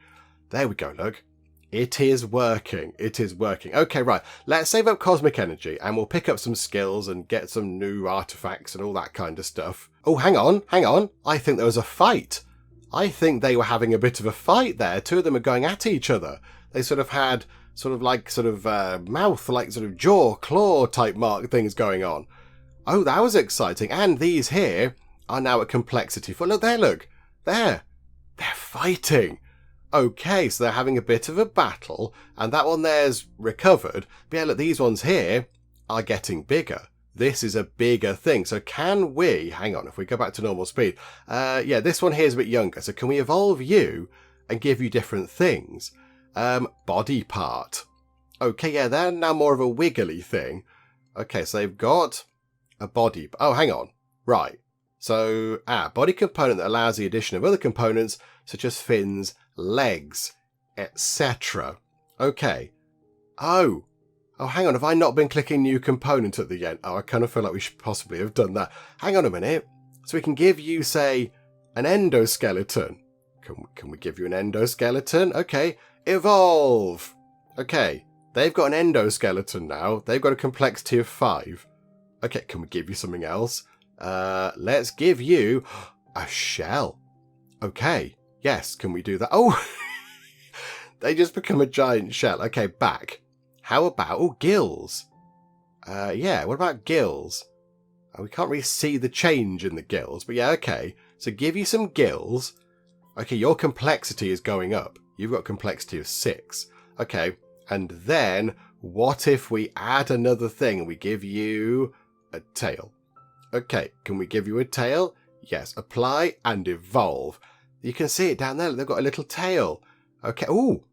There we go, look. It is working. It is working. Okay, right. Let's save up cosmic energy and we'll pick up some skills and get some new artifacts and all that kind of stuff. Oh, hang on. I think there was a fight. I think they were having a bit of a fight there. Two of them are going at each other. They sort of had mouth, like sort of jaw, claw type mark things going on. Oh, that was exciting. And these here are now at complexity 4. Look there, look. There. They're fighting. Okay, so they're having a bit of a battle. And that one there's recovered. But yeah, look, these ones here are getting bigger. This is a bigger thing. So can we, hang on, if we go back to normal speed. Yeah, this one here is a bit younger. So can we evolve you and give you different things? Body part. Okay, yeah, they're now more of a wiggly thing. Okay, so they've got a body. Oh, hang on. Right. So, body component that allows the addition of other components, such as fins, legs, etc. Okay. Oh, hang on. Have I not been clicking new component at the end? Oh, I kind of feel like we should possibly have done that. Hang on a minute. So we can give you, say, an endoskeleton. Can we give you an endoskeleton? Okay. Evolve. Okay. They've got an endoskeleton now. They've got a complexity of 5. Okay. Can we give you something else? Let's give you a shell. Okay. Yes. Can we do that? Oh, they just become a giant shell. Okay. Back. How about gills? Yeah, what about gills? We can't really see the change in the gills, but yeah, okay. So give you some gills. Okay, your complexity is going up. You've got complexity of 6. Okay, and then what if we add another thing? We give you a tail. Okay, can we give you a tail? Yes, apply and evolve. You can see it down there. They've got a little tail. Okay, ooh.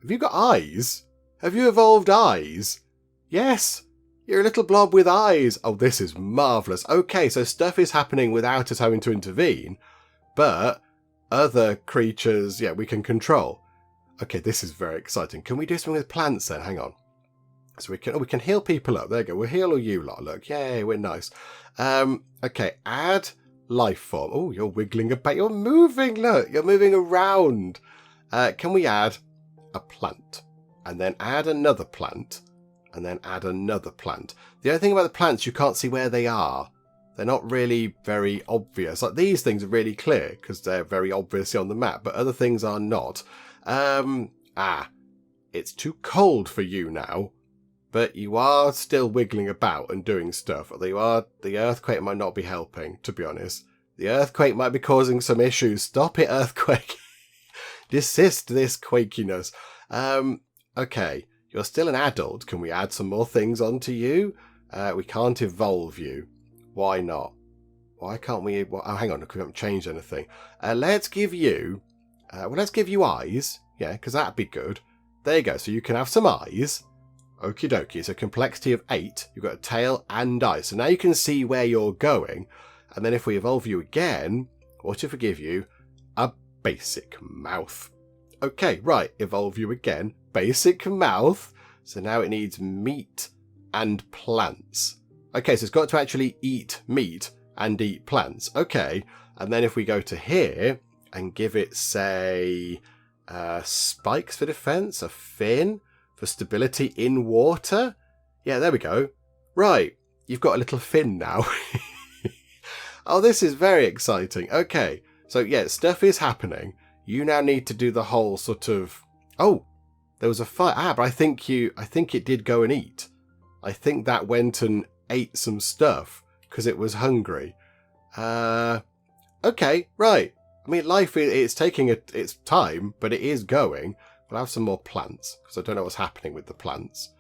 Have you got eyes? Have you evolved eyes? Yes, you're a little blob with eyes. Oh, this is marvellous. Okay, so stuff is happening without us having to intervene, but other creatures, yeah, we can control. Okay, this is very exciting. Can we do something with plants then? Hang on. So we can heal people up. There you go. We'll heal all you lot. Look, yay, we're nice. Okay, add life form. Oh, you're wiggling about. You're moving. Look, you're moving around. Can we add a plant, and then add another plant, and then add another plant? The only thing about the plants, you can't see where they are. They're not really very obvious. Like these things are really clear because they're very obviously on the map, but other things are not. It's too cold for you now, but you are still wiggling about and doing stuff. The earthquake might not be helping, to be honest. The earthquake might be causing some issues. Stop it, earthquake. Desist this quakiness. Okay, you're still an adult. Can we add some more things onto you? We can't evolve you. Why not? Why can't we? Well, oh, hang on, we haven't changed anything. Let's give you eyes. Yeah, because that'd be good. There you go. So you can have some eyes. Okie dokie. So complexity of 8. You've got a tail and eyes. So now you can see where you're going. And then if we evolve you again, what if we give you a basic mouth? Okay, right, evolve you again. Basic mouth. So now it needs meat and plants. Okay, so it's got to actually eat meat and eat plants. Okay, and then if we go to here and give it, say, spikes for defense, a fin for stability in water. Yeah, there we go. Right, you've got a little fin now. Oh, this is very exciting. Okay, so yeah, stuff is happening. You now need to do the whole sort of... Oh, there was a fight. But I think it did go and eat. I think that went and ate some stuff because it was hungry. Okay, right. I mean, life it's taking its time, but it is going. We'll have some more plants because I don't know what's happening with the plants.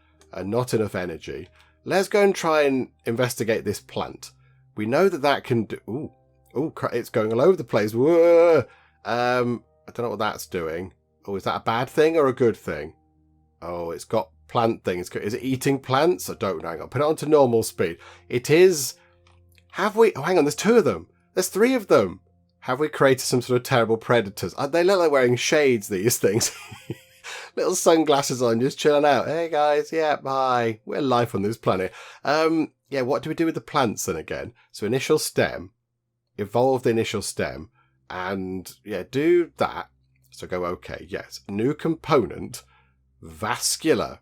Not enough energy. Let's go and try and investigate this plant. We know that can do... Ooh, it's going all over the place. Whoa! I don't know what that's doing. Oh, is that a bad thing or a good thing? Oh, it's got plant things. Is it eating plants? I don't know. Hang on. Put it on to normal speed. It is... Have we... Oh, hang on. There's 2 of them. There's 3 of them. Have we created some sort of terrible predators? They look like wearing shades, these things. Little sunglasses on, just chilling out. Hey, guys. Yeah, bye. We're life on this planet. Yeah, what do we do with the plants then again? So initial stem. Evolve the initial stem. And, yeah, do that. So go, okay, yes. New component. Vascular.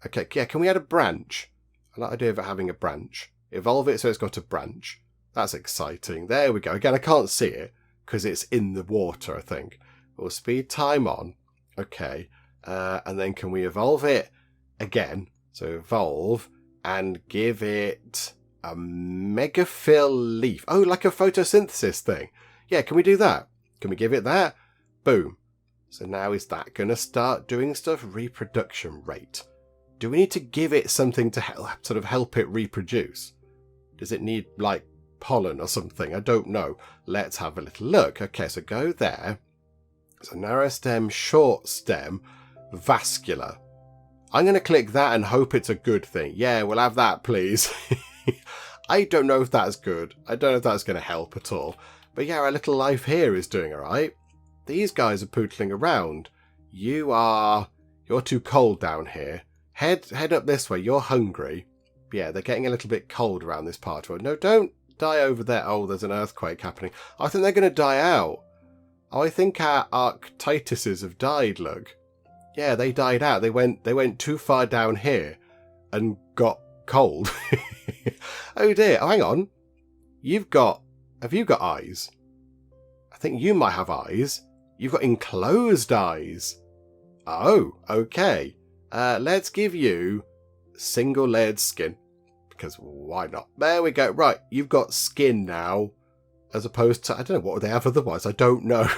Okay, yeah, can we add a branch? I like the idea of it having a branch. Evolve it so it's got a branch. That's exciting. There we go. Again, I can't see it because it's in the water, I think. We'll speed time on. Okay. And then can we evolve it again? So evolve and give it a megaphil leaf. Oh, like a photosynthesis thing. Yeah, can we do that? Can we give it that? Boom. So now is that going to start doing stuff? Reproduction rate. Do we need to give it something to help it reproduce? Does it need, like, pollen or something? I don't know. Let's have a little look. Okay, so go there. So narrow stem, short stem. vascular. I'm going to click that and hope it's a good thing. Yeah, we'll have that, please. I don't know if that's good. I don't know if that's going to help at all. But yeah, our little life here is doing all right. These guys are pootling around. You're too cold down here. Head up this way. You're hungry. Yeah, they're getting a little bit cold around this part of the world. No, don't die over there. Oh, there's an earthquake happening. I think they're going to die out. Oh, I think our Arctituses have died, look. Yeah, they died out. They went too far down here and got cold. Oh dear. Oh, hang on. Have you got eyes? I think you might have eyes. You've got enclosed eyes. Oh, okay. Let's give you single layered skin. Because why not? There we go. Right, you've got skin now. As opposed to, I don't know, what would they have otherwise? I don't know.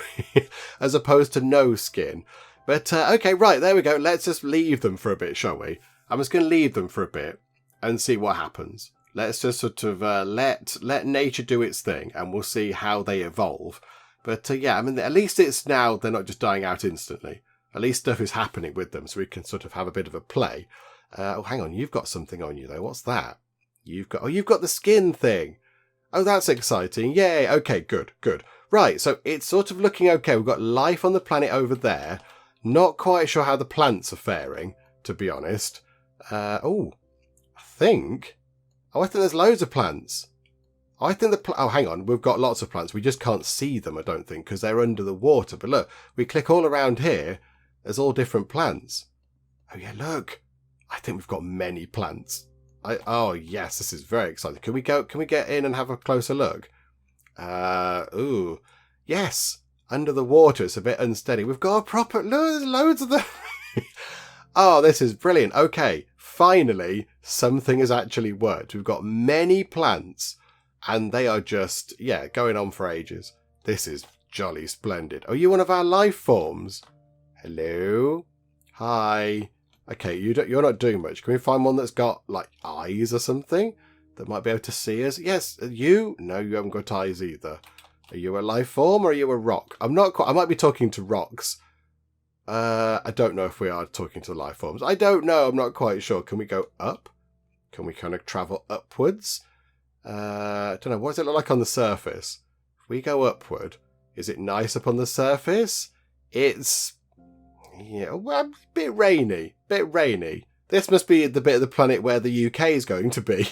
As opposed to no skin. But, okay, right, there we go. Let's just leave them for a bit, shall we? I'm just going to leave them for a bit and see what happens. Let's just sort of let nature do its thing, and we'll see how they evolve. But, yeah, I mean, at least it's now they're not just dying out instantly. At least stuff is happening with them, so we can sort of have a bit of a play. Oh, hang on, you've got something on you, though. What's that? You've got the skin thing. Oh, that's exciting. Yay. Okay, good. Right, so it's sort of looking okay. We've got life on the planet over there. Not quite sure how the plants are faring, to be honest. I think there's loads of plants. Oh, hang on. We've got lots of plants. We just can't see them, I don't think, because they're under the water. But look, we click all around here. There's all different plants. Oh, yeah, look. I think we've got many plants. Oh, yes, this is very exciting. Can we get in and have a closer look? Ooh. Yes. Under the water, it's a bit unsteady. We've got a proper... Look, there's loads of them. Oh, this is brilliant. Okay, finally, something has actually worked. We've got many plants, and they are just, yeah, going on for ages. This is jolly splendid. Are you one of our life forms? Hello? Hi. Okay, you're not doing much. Can we find one that's got, like, eyes or something that might be able to see us? Yes, you? No, you haven't got eyes either. Are you a life form or are you a rock? I'm not quite... I might be talking to rocks. I don't know if we are talking to life forms. I don't know. I'm not quite sure. Can we go up? Can we kind of travel upwards? I don't know. What does it look like on the surface? If we go upward, is it nice up on the surface? It's... yeah, well, a bit rainy. This must be the bit of the planet where the UK is going to be.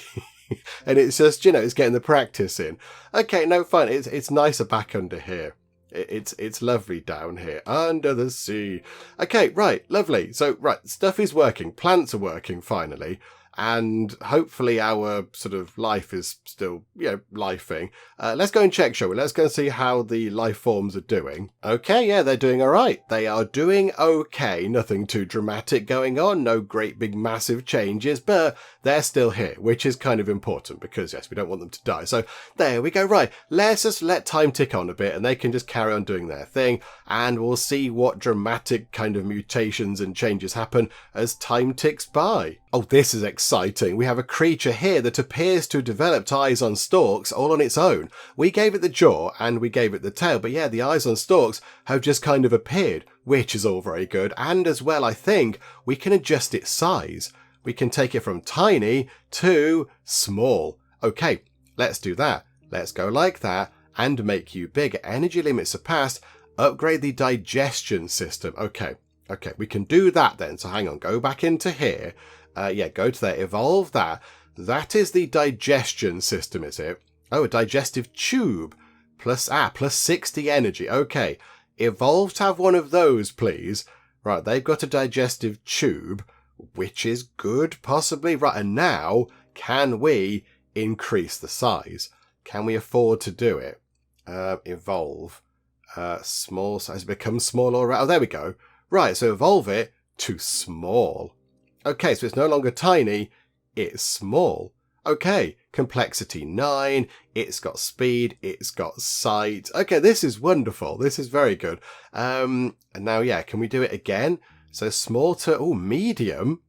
And it's just, it's getting the practice in. Okay, no, fine. It's nicer back under here. It's lovely down here. Under the sea. Okay, right, lovely. So, right, stuff is working. Plants are working, finally. And hopefully our sort of life is still, lifing. Let's go and check, shall we? Let's go and see how the life forms are doing. Okay, yeah, they're doing all right. They are doing okay. Nothing too dramatic going on. No great big massive changes, but they're still here, which is kind of important because, yes, we don't want them to die. So there we go. Right, let's just let time tick on a bit and they can just carry on doing their thing. And we'll see what dramatic kind of mutations and changes happen as time ticks by. Oh, this is exciting. We have a creature here that appears to have developed eyes on stalks all on its own. We gave it the jaw and we gave it the tail, but yeah, the eyes on stalks have just kind of appeared, which is all very good. And as well, I think we can adjust its size. We can take it from tiny to small. Okay, let's do that. Let's go like that and make you bigger. Energy limit surpassed. Upgrade the digestion system. Okay, we can do that then. So hang on, go back into here. Go to there, evolve that. That is the digestion system, is it? Oh, a digestive tube. Plus 60 energy. Okay, evolve to have one of those, please. Right, they've got a digestive tube, which is good, possibly. Right, and now, can we increase the size? Can we afford to do it? Evolve. Small size becomes small all right. Oh, there we go. Right, so evolve it to small. Okay, so it's no longer tiny, it's small. Okay, complexity 9, it's got speed, it's got sight. Okay, this is wonderful. This is very good. And now, yeah, can we do it again? So small to, medium.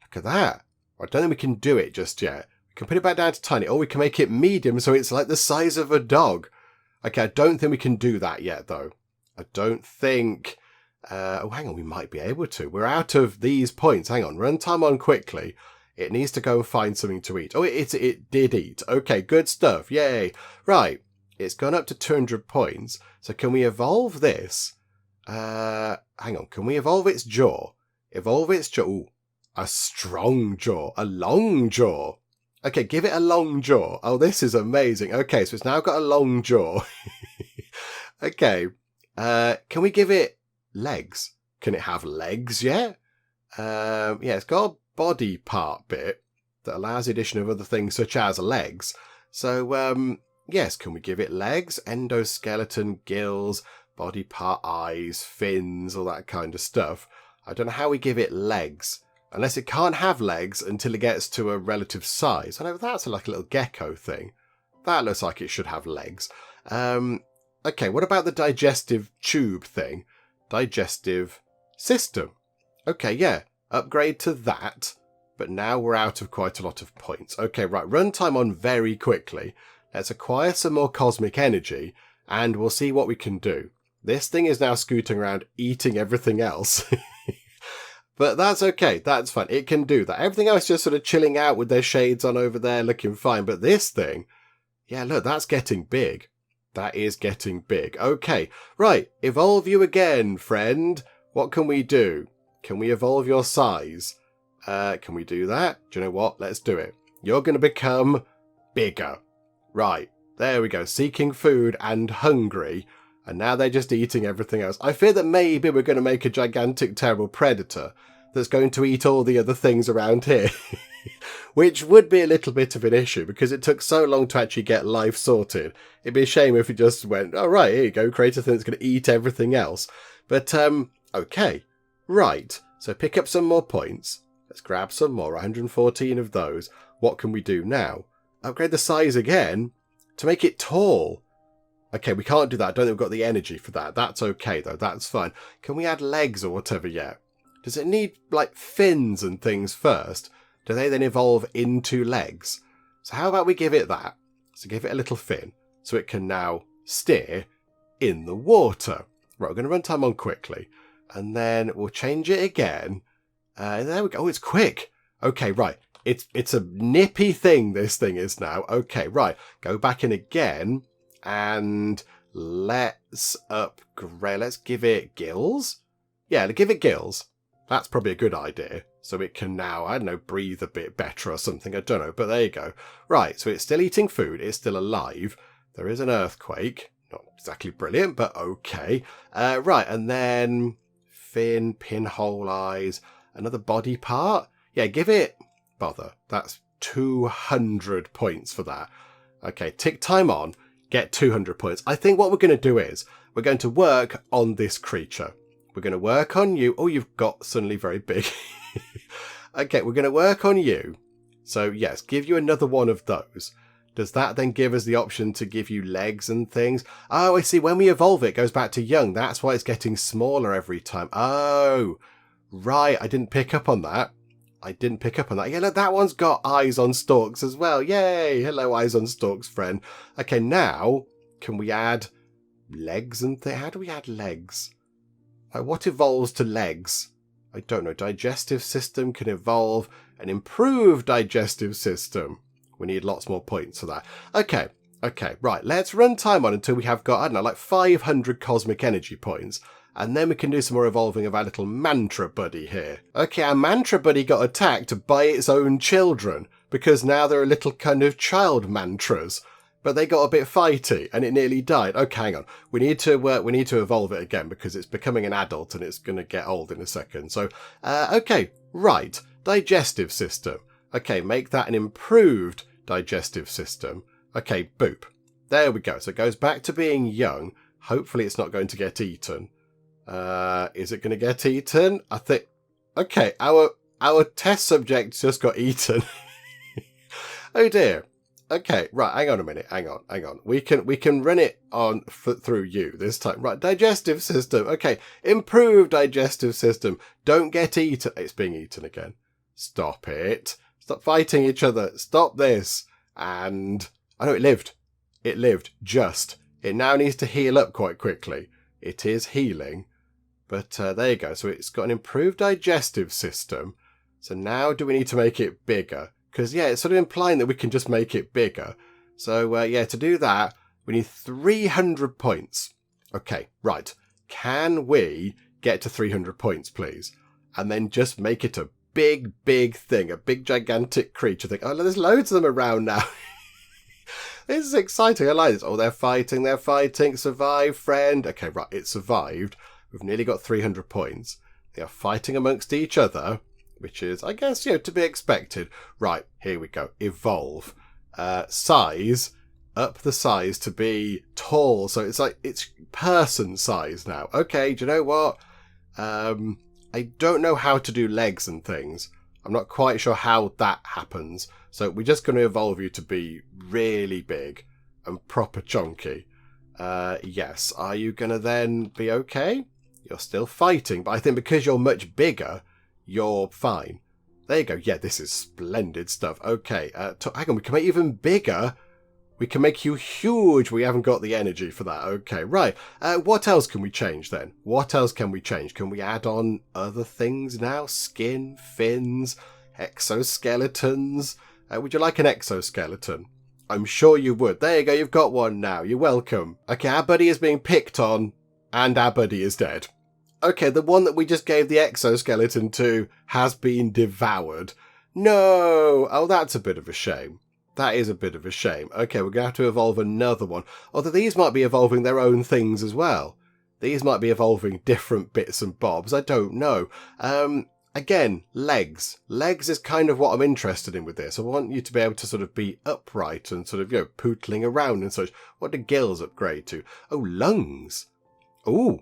Look at that. I don't think we can do it just yet. We can put it back down to tiny. Or we can make it medium so it's like the size of a dog. Okay, I don't think we can do that yet, though. I don't think... Oh, hang on, we might be able to. We're out of these points. Hang on, run time on quickly. It needs to go and find something to eat. Oh, it did eat. Okay, good stuff. Yay. Right, it's gone up to 200 points. So can we evolve this? Hang on, can we evolve its jaw? Evolve its jaw. Ooh, a strong jaw, a long jaw. Okay, give it a long jaw. Oh, this is amazing. Okay, so it's now got a long jaw. Okay, can we give it legs? Can it have legs yet? Yeah, it's got a body part bit that allows the addition of other things such as legs. So, yes, can we give it legs? Endoskeleton, gills, body part, eyes, fins, all that kind of stuff. I don't know how we give it legs. Unless it can't have legs until it gets to a relative size. I know that's like a little gecko thing. That looks like it should have legs. Okay, what about the digestive tube thing? Digestive system. Okay, yeah, upgrade to that. But now we're out of quite a lot of points. Okay, right, runtime on very quickly. Let's acquire some more cosmic energy, and we'll see what we can do. This thing is now scooting around eating everything else. But that's okay, that's fine. It can do that. Everything else just sort of chilling out with their shades on over there, looking fine. But this thing, yeah, look, that's getting big. That is getting big. Okay, right, evolve you again, friend. What can we do? Can we evolve your size? Can we do that? Do you know what? Let's do it. You're going to become bigger. Right, there we go. Seeking food and hungry. And now they're just eating everything else. I fear that maybe we're going to make a gigantic, terrible predator that's going to eat all the other things around here. Which would be a little bit of an issue because it took so long to actually get life sorted. It'd be a shame if it just went, oh, right, here you go, create a thing that's going to eat everything else. But, okay. Right. So pick up some more points. Let's grab some more. 114 of those. What can we do now? Upgrade the size again to make it tall. Okay, we can't do that. I don't think we've got the energy for that. That's okay, though. That's fine. Can we add legs or whatever yet? Does it need, like, fins and things first? Do they then evolve into legs? So how about we give it that? So give it a little fin so it can now steer in the water. Right, we're going to run time on quickly. And then we'll change it again. There we go. Oh, it's quick. Okay, right. It's a nippy thing, this thing is now. Okay, right. Go back in again. And let's upgrade. Let's give it gills. Yeah, give it gills. That's probably a good idea. So it can now, I don't know, breathe a bit better or something. I don't know, but there you go. Right, so it's still eating food. It's still alive. There is an earthquake. Not exactly brilliant, but okay. Right, and then fin, pinhole eyes, another body part. Yeah, give it... Bother. That's 200 points for that. Okay, tick time on. Get 200 points. I think what we're going to do is we're going to work on this creature. We're going to work on you. Oh, you've got suddenly very big. Okay, we're going to work on you. So, yes, give you another one of those. Does that then give us the option to give you legs and things? Oh, I see. When we evolve it, it goes back to young. That's why it's getting smaller every time. Oh, right. I didn't pick up on that. Yeah, look, that one's got eyes on stalks as well. Yay! Hello, eyes on stalks, friend. Okay, now, can we add legs and things? How do we add legs? What evolves to legs? I don't know. Digestive system can evolve. An improved digestive system. We need lots more points for that. Okay, right. Let's run time on until we have got, I don't know, like 500 cosmic energy points. And then we can do some more evolving of our little mantra buddy here. Okay, our mantra buddy got attacked by its own children because now they're a little kind of child mantras. But they got a bit fighty and it nearly died. Okay, hang on. We need to evolve it again because it's becoming an adult and it's going to get old in a second. So, okay, right. Digestive system. Okay, make that an improved digestive system. Okay, boop. There we go. So it goes back to being young. Hopefully it's not going to get eaten. Is it going to get eaten? I think... Okay, our test subject just got eaten. Oh dear. Okay, right, hang on a minute. Hang on. We can run it on through you this time. Right, digestive system. Okay, improved digestive system. Don't get eaten. It's being eaten again. Stop it. Stop fighting each other. Stop this. And... I know it lived. It lived. Just. It now needs to heal up quite quickly. It is healing. But there you go. So it's got an improved digestive system. So now do we need to make it bigger? Because, yeah, it's sort of implying that we can just make it bigger. So, yeah, to do that, we need 300 points. Okay, right. Can we get to 300 points, please? And then just make it a big, big thing. A big, gigantic creature thing. Oh, there's loads of them around now. This is exciting. I like this. Oh, they're fighting. They're fighting. Survive, friend. Okay, right. It survived. We've nearly got 300 points. They are fighting amongst each other, which is, I guess, to be expected. Right, here we go. Evolve. Size. Up the size to be tall. So it's like, it's person size now. Okay, do you know what? I don't know how to do legs and things. I'm not quite sure how that happens. So we're just going to evolve you to be really big and proper chunky. Yes. Are you going to then be okay? You're still fighting, but I think because you're much bigger, you're fine. There you go. Yeah, this is splendid stuff. Okay. Hang on, we can make you even bigger. We can make you huge. We haven't got the energy for that. Okay, right. What else can we change then? What else can we change? Can we add on other things now? Skin, fins, exoskeletons. Would you like an exoskeleton? I'm sure you would. There you go. You've got one now. You're welcome. Okay, our buddy is being picked on and our buddy is dead. Okay, the one that we just gave the exoskeleton to has been devoured. No. Oh, that's a bit of a shame. That is a bit of a shame. Okay, we're going to have to evolve another one. Although these might be evolving their own things as well. These might be evolving different bits and bobs. I don't know. Again, legs. Legs is kind of what I'm interested in with this. I want you to be able to sort of be upright and sort of, pootling around and such. What do gills upgrade to? Oh, lungs. Oh,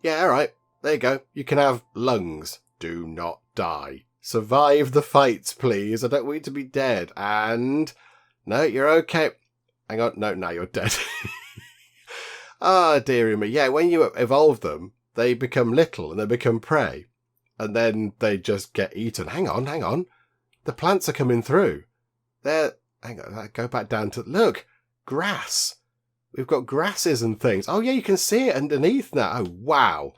yeah, all right. There you go. You can have lungs. Do not die. Survive the fights, please. I don't want you to be dead. And no, you're okay. Hang on. No, now you're dead. Ah, dearie me. Yeah, when you evolve them, they become little and they become prey. And then they just get eaten. Hang on. The plants are coming through. Hang on. Go back down to... Look, grass. We've got grasses and things. Oh, yeah, you can see it underneath now. Oh, wow.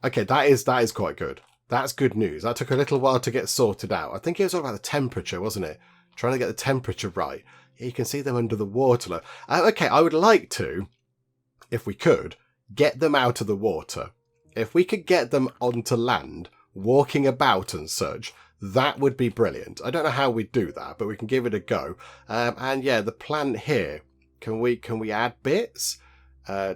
Okay, that is quite good. That's good news. That took a little while to get sorted out. I think it was all about the temperature, wasn't it? Trying to get the temperature right. Yeah, you can see them under the water. Okay, I would like to, if we could, get them out of the water. If we could get them onto land, walking about and such, that would be brilliant. I don't know how we'd do that, but we can give it a go. And yeah, the plant here, can we add bits?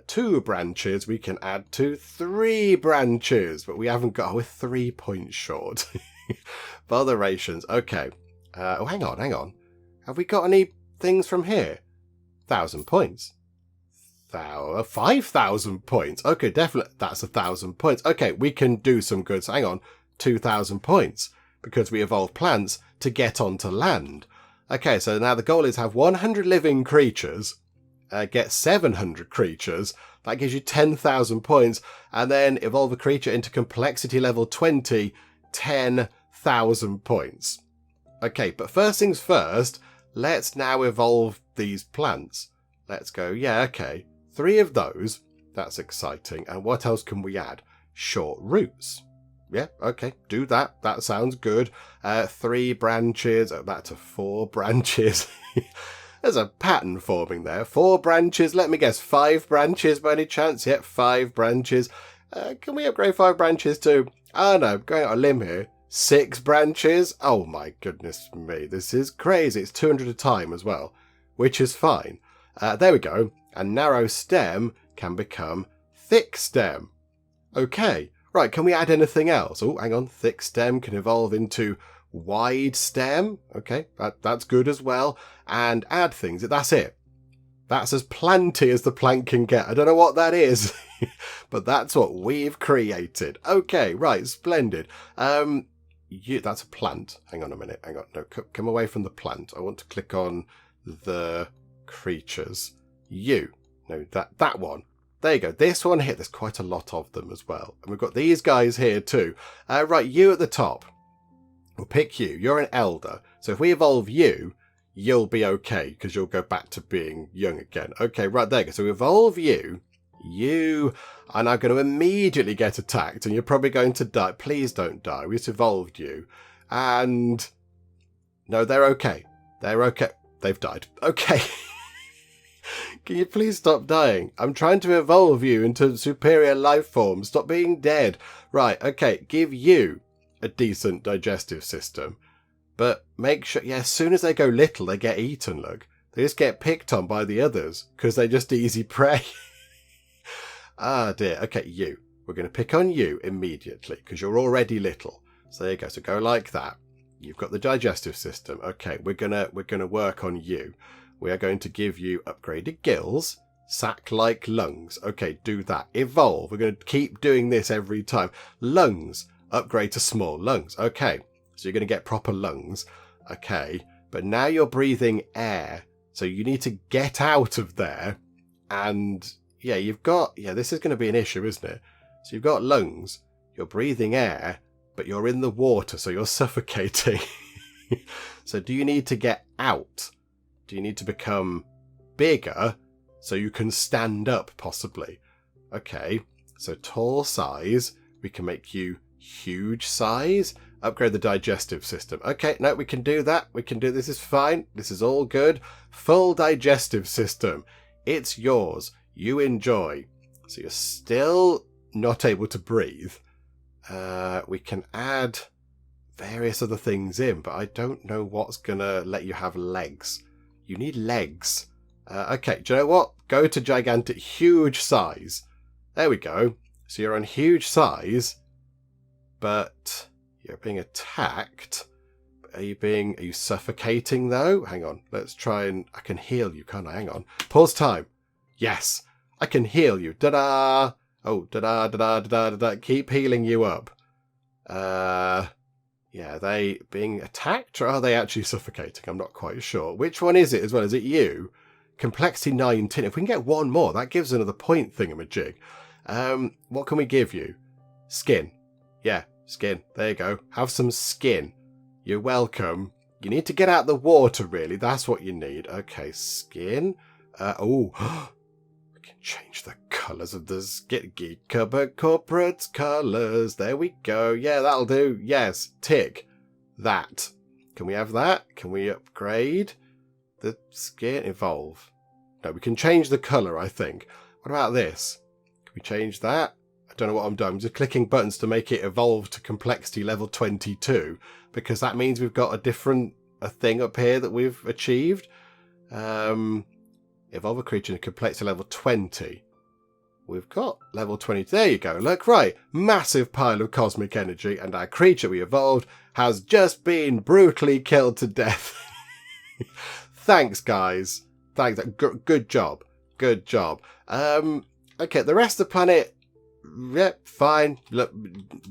2 branches, we can add to 3 branches, but we haven't got, we're 3 points short. Botherations. Okay. Oh, hang on. Have we got any things from here? 1,000 points. 5,000 points. Okay, definitely. That's 1,000 points. Okay, we can do some good. So hang on. 2,000 points because we evolved plants to get onto land. Okay, so now the goal is have 100 living creatures. Get 700 creatures. That gives you 10,000 points. And then evolve a creature into complexity level 20, 10,000 points. Okay, but first things first, let's now evolve these plants. Let's go, yeah, okay. 3 of those. That's exciting. And what else can we add? Short roots. Yeah, okay, do that. That sounds good. 3 branches. Oh, that's 4 branches. There's a pattern forming there. 4 branches. Let me guess. 5 branches by any chance? Yep, 5 branches. Can we upgrade 5 branches to... Oh, no. Going out on a limb here. 6 branches. Oh, my goodness me. This is crazy. It's 200 a time as well, which is fine. There we go. A narrow stem can become thick stem. Okay. Right, can we add anything else? Oh, hang on. Thick stem can evolve into... wide stem. Okay, that's good as well. And add things. That's it. That's as planty as the plant can get. I don't know what that is, but that's what we've created. Okay, right, splendid. That's a plant. Hang on a minute. Hang on. No, come away from the plant. I want to click on the creatures. No, that one. There you go. This one here. There's quite a lot of them as well. And we've got these guys here too. Right, you at the top. We'll pick you. You're an elder. So if we evolve you, you'll be okay because you'll go back to being young again. Okay, right there you go. So we evolve you. You are now going to immediately get attacked and you're probably going to die. Please don't die. We just evolved you. And no, they're okay. They're okay. They've died. Okay. Can you please stop dying? I'm trying to evolve you into superior life forms. Stop being dead. Right, okay. Give you a decent digestive system. But make sure, yeah, as soon as they go little, they get eaten, look. They just get picked on by the others because they're just easy prey. Ah, dear. Okay, you. We're going to pick on you immediately because you're already little. So there you go. So go like that. You've got the digestive system. Okay, we're gonna work on you. We are going to give you upgraded gills, sac-like lungs. Okay, do that. Evolve. We're going to keep doing this every time. Lungs. Upgrade to small lungs. Okay, so you're going to get proper lungs. Okay, but now you're breathing air. So you need to get out of there. And yeah, this is going to be an issue, isn't it? So you've got lungs. You're breathing air, but you're in the water, so you're suffocating. So do you need to get out? Do you need to become bigger so you can stand up, possibly? Okay, so tall size. We can make you huge size. Upgrade the digestive system. Okay, no, we can do that. We can do this. Is fine. This is all good. Full digestive system. It's yours. You enjoy. So you're still not able to breathe. We can add various other things in, but I don't know what's going to let you have legs. You need legs. Okay, do you know what? Go to gigantic, huge size. There we go. So you're on huge size, but you're being attacked. Are you suffocating though? Hang on. Let's try and... I can heal you, can't I? Hang on. Pause time. Yes, I can heal you. Da-da! Oh, da-da, da-da, da-da, da-da. Keep healing you up. Yeah, are they being attacked or are they actually suffocating? I'm not quite sure. Which one is it as well? Is it you? Complexity 19. If we can get one more, that gives another point thingamajig. What can we give you? Skin. Yeah, skin. There you go. Have some skin. You're welcome. You need to get out the water, really. That's what you need. Okay, skin. We can change the colours of the Geek Cupboard corporate colours. There we go. Yeah, that'll do. Yes, tick. That. Can we have that? Can we upgrade the skin? Evolve. No, we can change the colour, I think. What about this? Can we change that? I don't know what I'm doing. I'm just clicking buttons to make it evolve to complexity level 22 because that means we've got a thing up here that we've achieved. Evolve a creature to complexity level 20. We've got level 20. There you go. Look, right. Massive pile of cosmic energy, and our creature we evolved has just been brutally killed to death. Thanks, guys. Thanks. Good job. Good job. Okay, the rest of the planet, yep, fine. Look,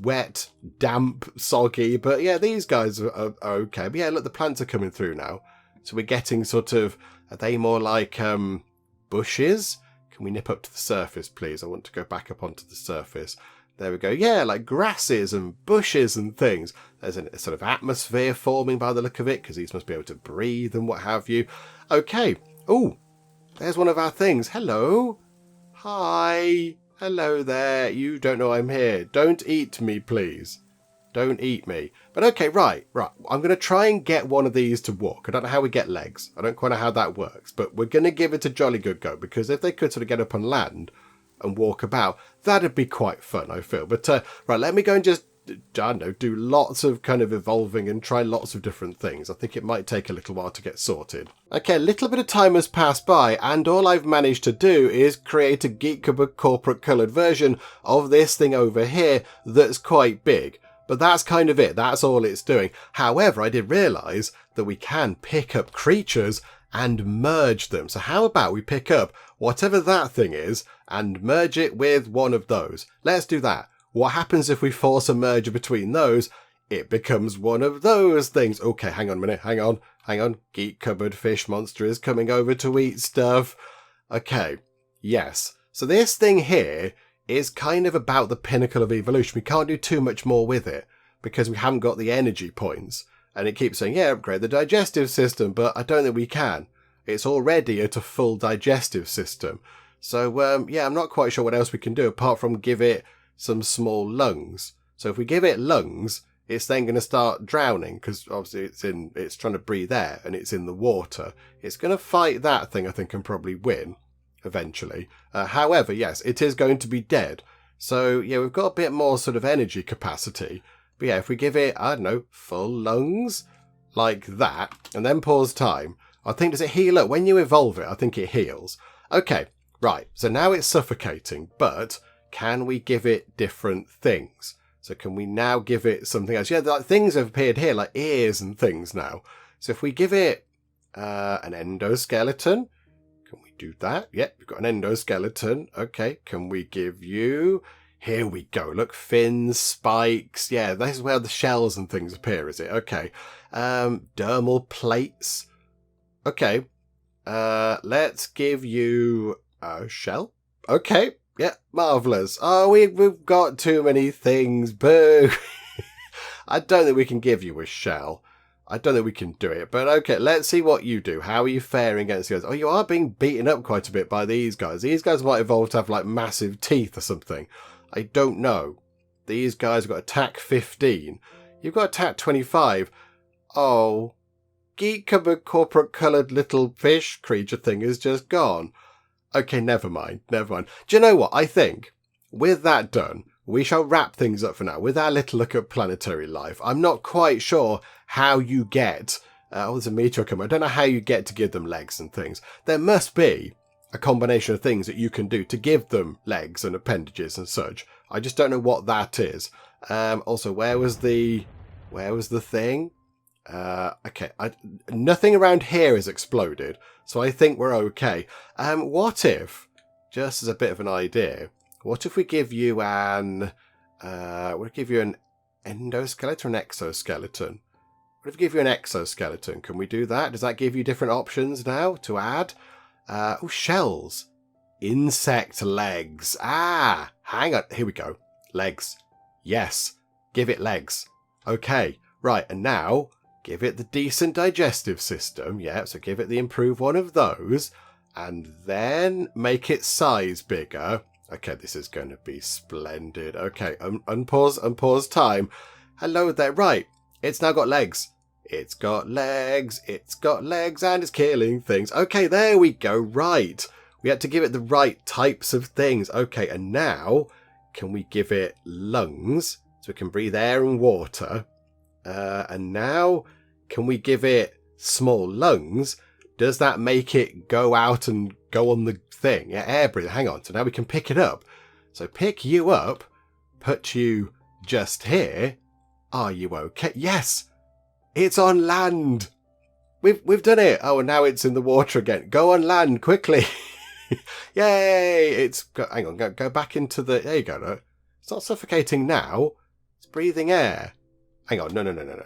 wet, damp, soggy, but yeah, these guys are okay. But yeah, look, the plants are coming through now. So we're getting sort of, are they more like bushes? Can we nip up to the surface, please? I want to go back up onto the surface. There we go. Yeah, like grasses and bushes and things. There's a sort of atmosphere forming by the look of it, because these must be able to breathe and what have you. Okay. Oh, there's one of our things. Hello. Hi. Hello there. You don't know I'm here. Don't eat me, please. Don't eat me. But okay, right. I'm going to try and get one of these to walk. I don't know how we get legs. I don't quite know how that works. But we're going to give it a jolly good go. Because if they could sort of get up on land and walk about, that'd be quite fun, I feel. But right, let me go and just, I don't know, do lots of kind of evolving and try lots of different things. I think it might take a little while to get sorted. Okay, a little bit of time has passed by, and all I've managed to do is create a Geek Cupboard corporate coloured version of this thing over here that's quite big. But that's kind of it. That's all it's doing. However, I did realise that we can pick up creatures and merge them. So how about we pick up whatever that thing is and merge it with one of those? Let's do that. What happens if we force a merger between those? It becomes one of those things. Okay, hang on a minute. Hang on. Geek Cupboard fish monster is coming over to eat stuff. Okay, yes. So this thing here is kind of about the pinnacle of evolution. We can't do too much more with it because we haven't got the energy points. And it keeps saying, yeah, upgrade the digestive system, but I don't think we can. It's already at a full digestive system. So, yeah, I'm not quite sure what else we can do apart from give it some small lungs. So if we give it lungs, it's then going to start drowning because obviously it's trying to breathe air and it's in the water. It's going to fight that thing, I think, and probably win eventually. However, yes, it is going to be dead. So, yeah, we've got a bit more sort of energy capacity. But yeah, if we give it, I don't know, full lungs like that and then pause time, I think, does it heal up? When you evolve it, I think it heals. Okay, right. So now it's suffocating, but can we give it different things? So can we now give it something else? Yeah, like things have appeared here, like ears and things now. So if we give it an endoskeleton, can we do that? Yep, we've got an endoskeleton. Okay, can we give you... Here we go. Look, fins, spikes. Yeah, this is where the shells and things appear, is it? Okay. Dermal plates. Okay. Let's give you a shell. Okay. Yeah, marvellous. Oh, we've got too many things. Boo. I don't think we can give you a shell. I don't think we can do it. But okay, let's see what you do. How are you faring against the others? Oh, you are being beaten up quite a bit by these guys. These guys might evolve to have like massive teeth or something. I don't know. These guys have got attack 15. You've got attack 25. Oh, Geek corporate coloured little fish creature thing is just gone. Okay, never mind. Never mind. Do you know what? I think with that done, we shall wrap things up for now with our little look at Planetary Life. I'm not quite sure how you get... oh, there's a meteor coming. I don't know how you get to give them legs and things. There must be a combination of things that you can do to give them legs and appendages and such. I just don't know what that is. Also, where was the thing? Okay, nothing around here is exploded, so I think we're okay. What if, just as a bit of an idea, what if we give you an endoskeleton or an exoskeleton? What if we give you an exoskeleton? Can we do that? Does that give you different options now to add? Oh, shells. Insect legs. Ah, hang on. Here we go. Legs. Yes. Give it legs. Okay. Right. And now give it the decent digestive system. Yeah. So give it the improved one of those. And then make its size bigger. Okay. This is going to be splendid. Okay. Unpause time. Hello there. Right. It's now got legs. It's got legs, and it's killing things. Okay, there we go. Right. We had to give it the right types of things. Okay, and now can we give it lungs so it can breathe air and water? And now can we give it small lungs? Does that make it go out and go on the thing? Yeah, air breather. Hang on. So now we can pick it up. So pick you up, put you just here. Are you okay? Yes. It's on land. We've done it. Oh, and now it's in the water again. Go on land quickly. Yay! Hang on. Go back into the. There you go. No. It's not suffocating now. It's breathing air. Hang on. No.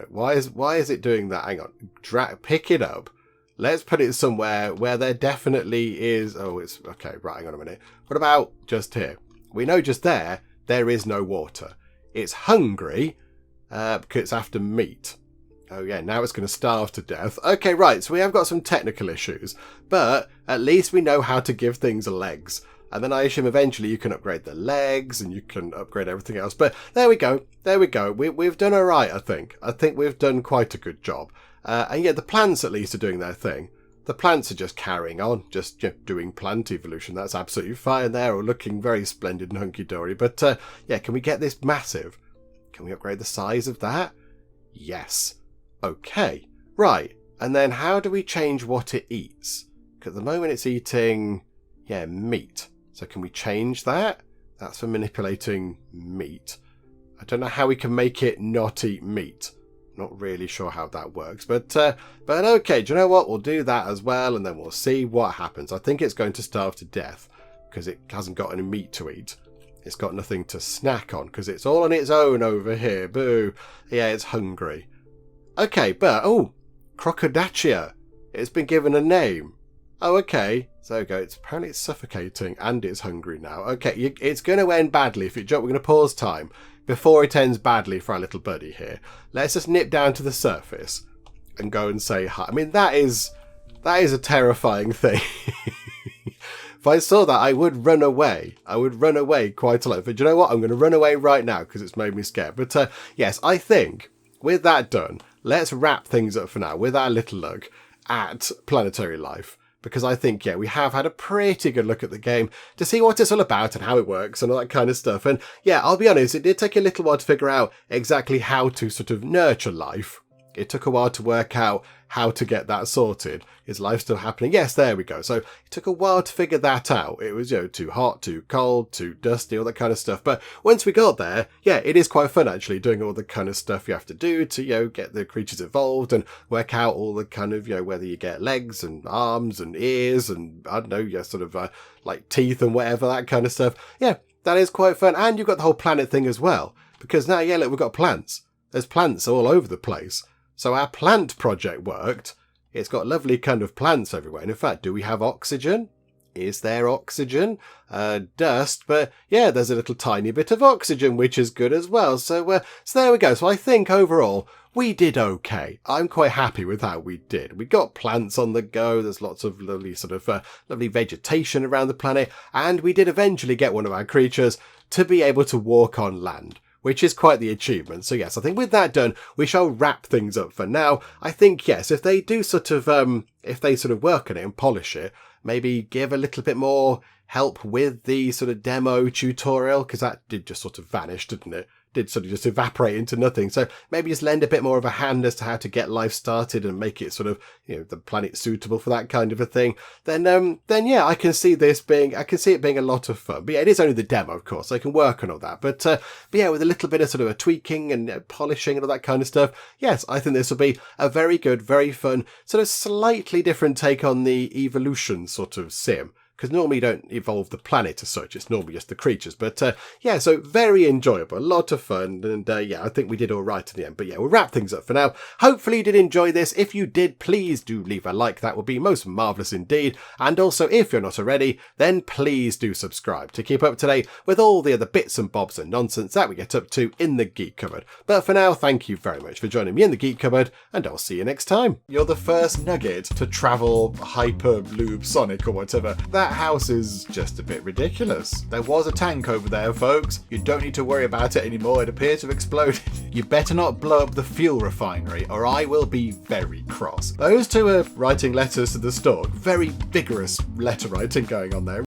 Why is it doing that? Hang on. Pick it up. Let's put it somewhere where there definitely is. Oh, it's okay. Right. Hang on a minute. What about just here? We know just there is no water. It's hungry because it's after meat. Oh yeah, now it's going to starve to death. Okay, right, so we have got some technical issues, but at least we know how to give things legs. And then I assume eventually you can upgrade the legs and you can upgrade everything else. But there we go. We've done all right, I think. I think we've done quite a good job. And yeah, the plants at least are doing their thing. The plants are just carrying on, just doing plant evolution. That's absolutely fine. They're all looking very splendid and hunky-dory. But yeah, can we get this massive? Can we upgrade the size of that? Yes. Okay, right. And then how do we change what it eats? Because at the moment it's eating, meat. So can we change that? That's for manipulating meat. I don't know how we can make it not eat meat. Not really sure how that works. But okay, do you know what? We'll do that as well, and then we'll see what happens. I think it's going to starve to death because it hasn't got any meat to eat. It's got nothing to snack on because it's all on its own over here. Boo. Yeah, it's hungry. Okay, but, Crocodacea. It's been given a name. Oh, okay. So there we go. Apparently it's suffocating and it's hungry now. Okay, it's going to end badly if it jumps. We're going to pause time before it ends badly for our little buddy here. Let's just nip down to the surface and go and say hi. I mean, that is a terrifying thing if I saw that, I would run away. I would run away quite a lot. But you know what? I'm going to run away right now because it's made me scared. But yes, I think with that done, let's wrap things up for now with our little look at Planetary Life. Because I think, yeah, we have had a pretty good look at the game to see what it's all about and how it works and all that kind of stuff. And yeah, I'll be honest, it did take a little while to figure out exactly how to sort of nurture life. It took a while to work out how to get that sorted. Is life still happening? Yes, there we go. So it took a while to figure that out. It was, too hot, too cold, too dusty, all that kind of stuff. But once we got there, yeah, it is quite fun actually doing all the kind of stuff you have to do to, get the creatures evolved and work out all the kind of, whether you get legs and arms and ears and, I don't know, sort of like teeth and whatever, that kind of stuff. Yeah, that is quite fun. And you've got the whole planet thing as well. Because now, yeah, look, we've got plants. There's plants all over the place. So our plant project worked. It's got lovely kind of plants everywhere. And in fact, do we have oxygen? Is there oxygen? Dust, but yeah, there's a little tiny bit of oxygen, which is good as well. So there we go. So I think overall, we did okay. I'm quite happy with how we did. We got plants on the go. There's lots of lovely sort of lovely vegetation around the planet. And we did eventually get one of our creatures to be able to walk on land, which is quite the achievement. So yes, I think with that done, we shall wrap things up for now. I think, yes, if they do sort of, if they sort of work on it and polish it, maybe give a little bit more help with the sort of demo tutorial, because that did just sort of vanish, didn't it? Did sort of just evaporate into nothing. So maybe just lend a bit more of a hand as to how to get life started and make it sort of, the planet suitable for that kind of a thing. Then yeah, I can see it being a lot of fun. But yeah, it is only the demo, of course. So I can work on all that. But yeah, with a little bit of sort of a tweaking and polishing and all that kind of stuff. Yes, I think this will be a very good, very fun, sort of slightly different take on the evolution sort of sim. Because normally you don't evolve the planet as such, it's normally just the creatures. But yeah, so very enjoyable, a lot of fun, and yeah, I think we did all right in the end. But yeah, we'll wrap things up for now. Hopefully you did enjoy this. If you did, please do leave a like, that would be most marvellous indeed. And also, if you're not already, then please do subscribe to keep up to date with all the other bits and bobs and nonsense that we get up to in the Geek Cupboard. But for now, thank you very much for joining me in the Geek Cupboard, and I'll see you next time. You're the first nugget to travel hyperloop sonic or whatever. That house is just a bit ridiculous. There was a tank over there, folks. You don't need to worry about it anymore. It appears to have exploded. You better not blow up the fuel refinery or I will be very cross. Those two are writing letters to the stork. Very vigorous letter writing going on there.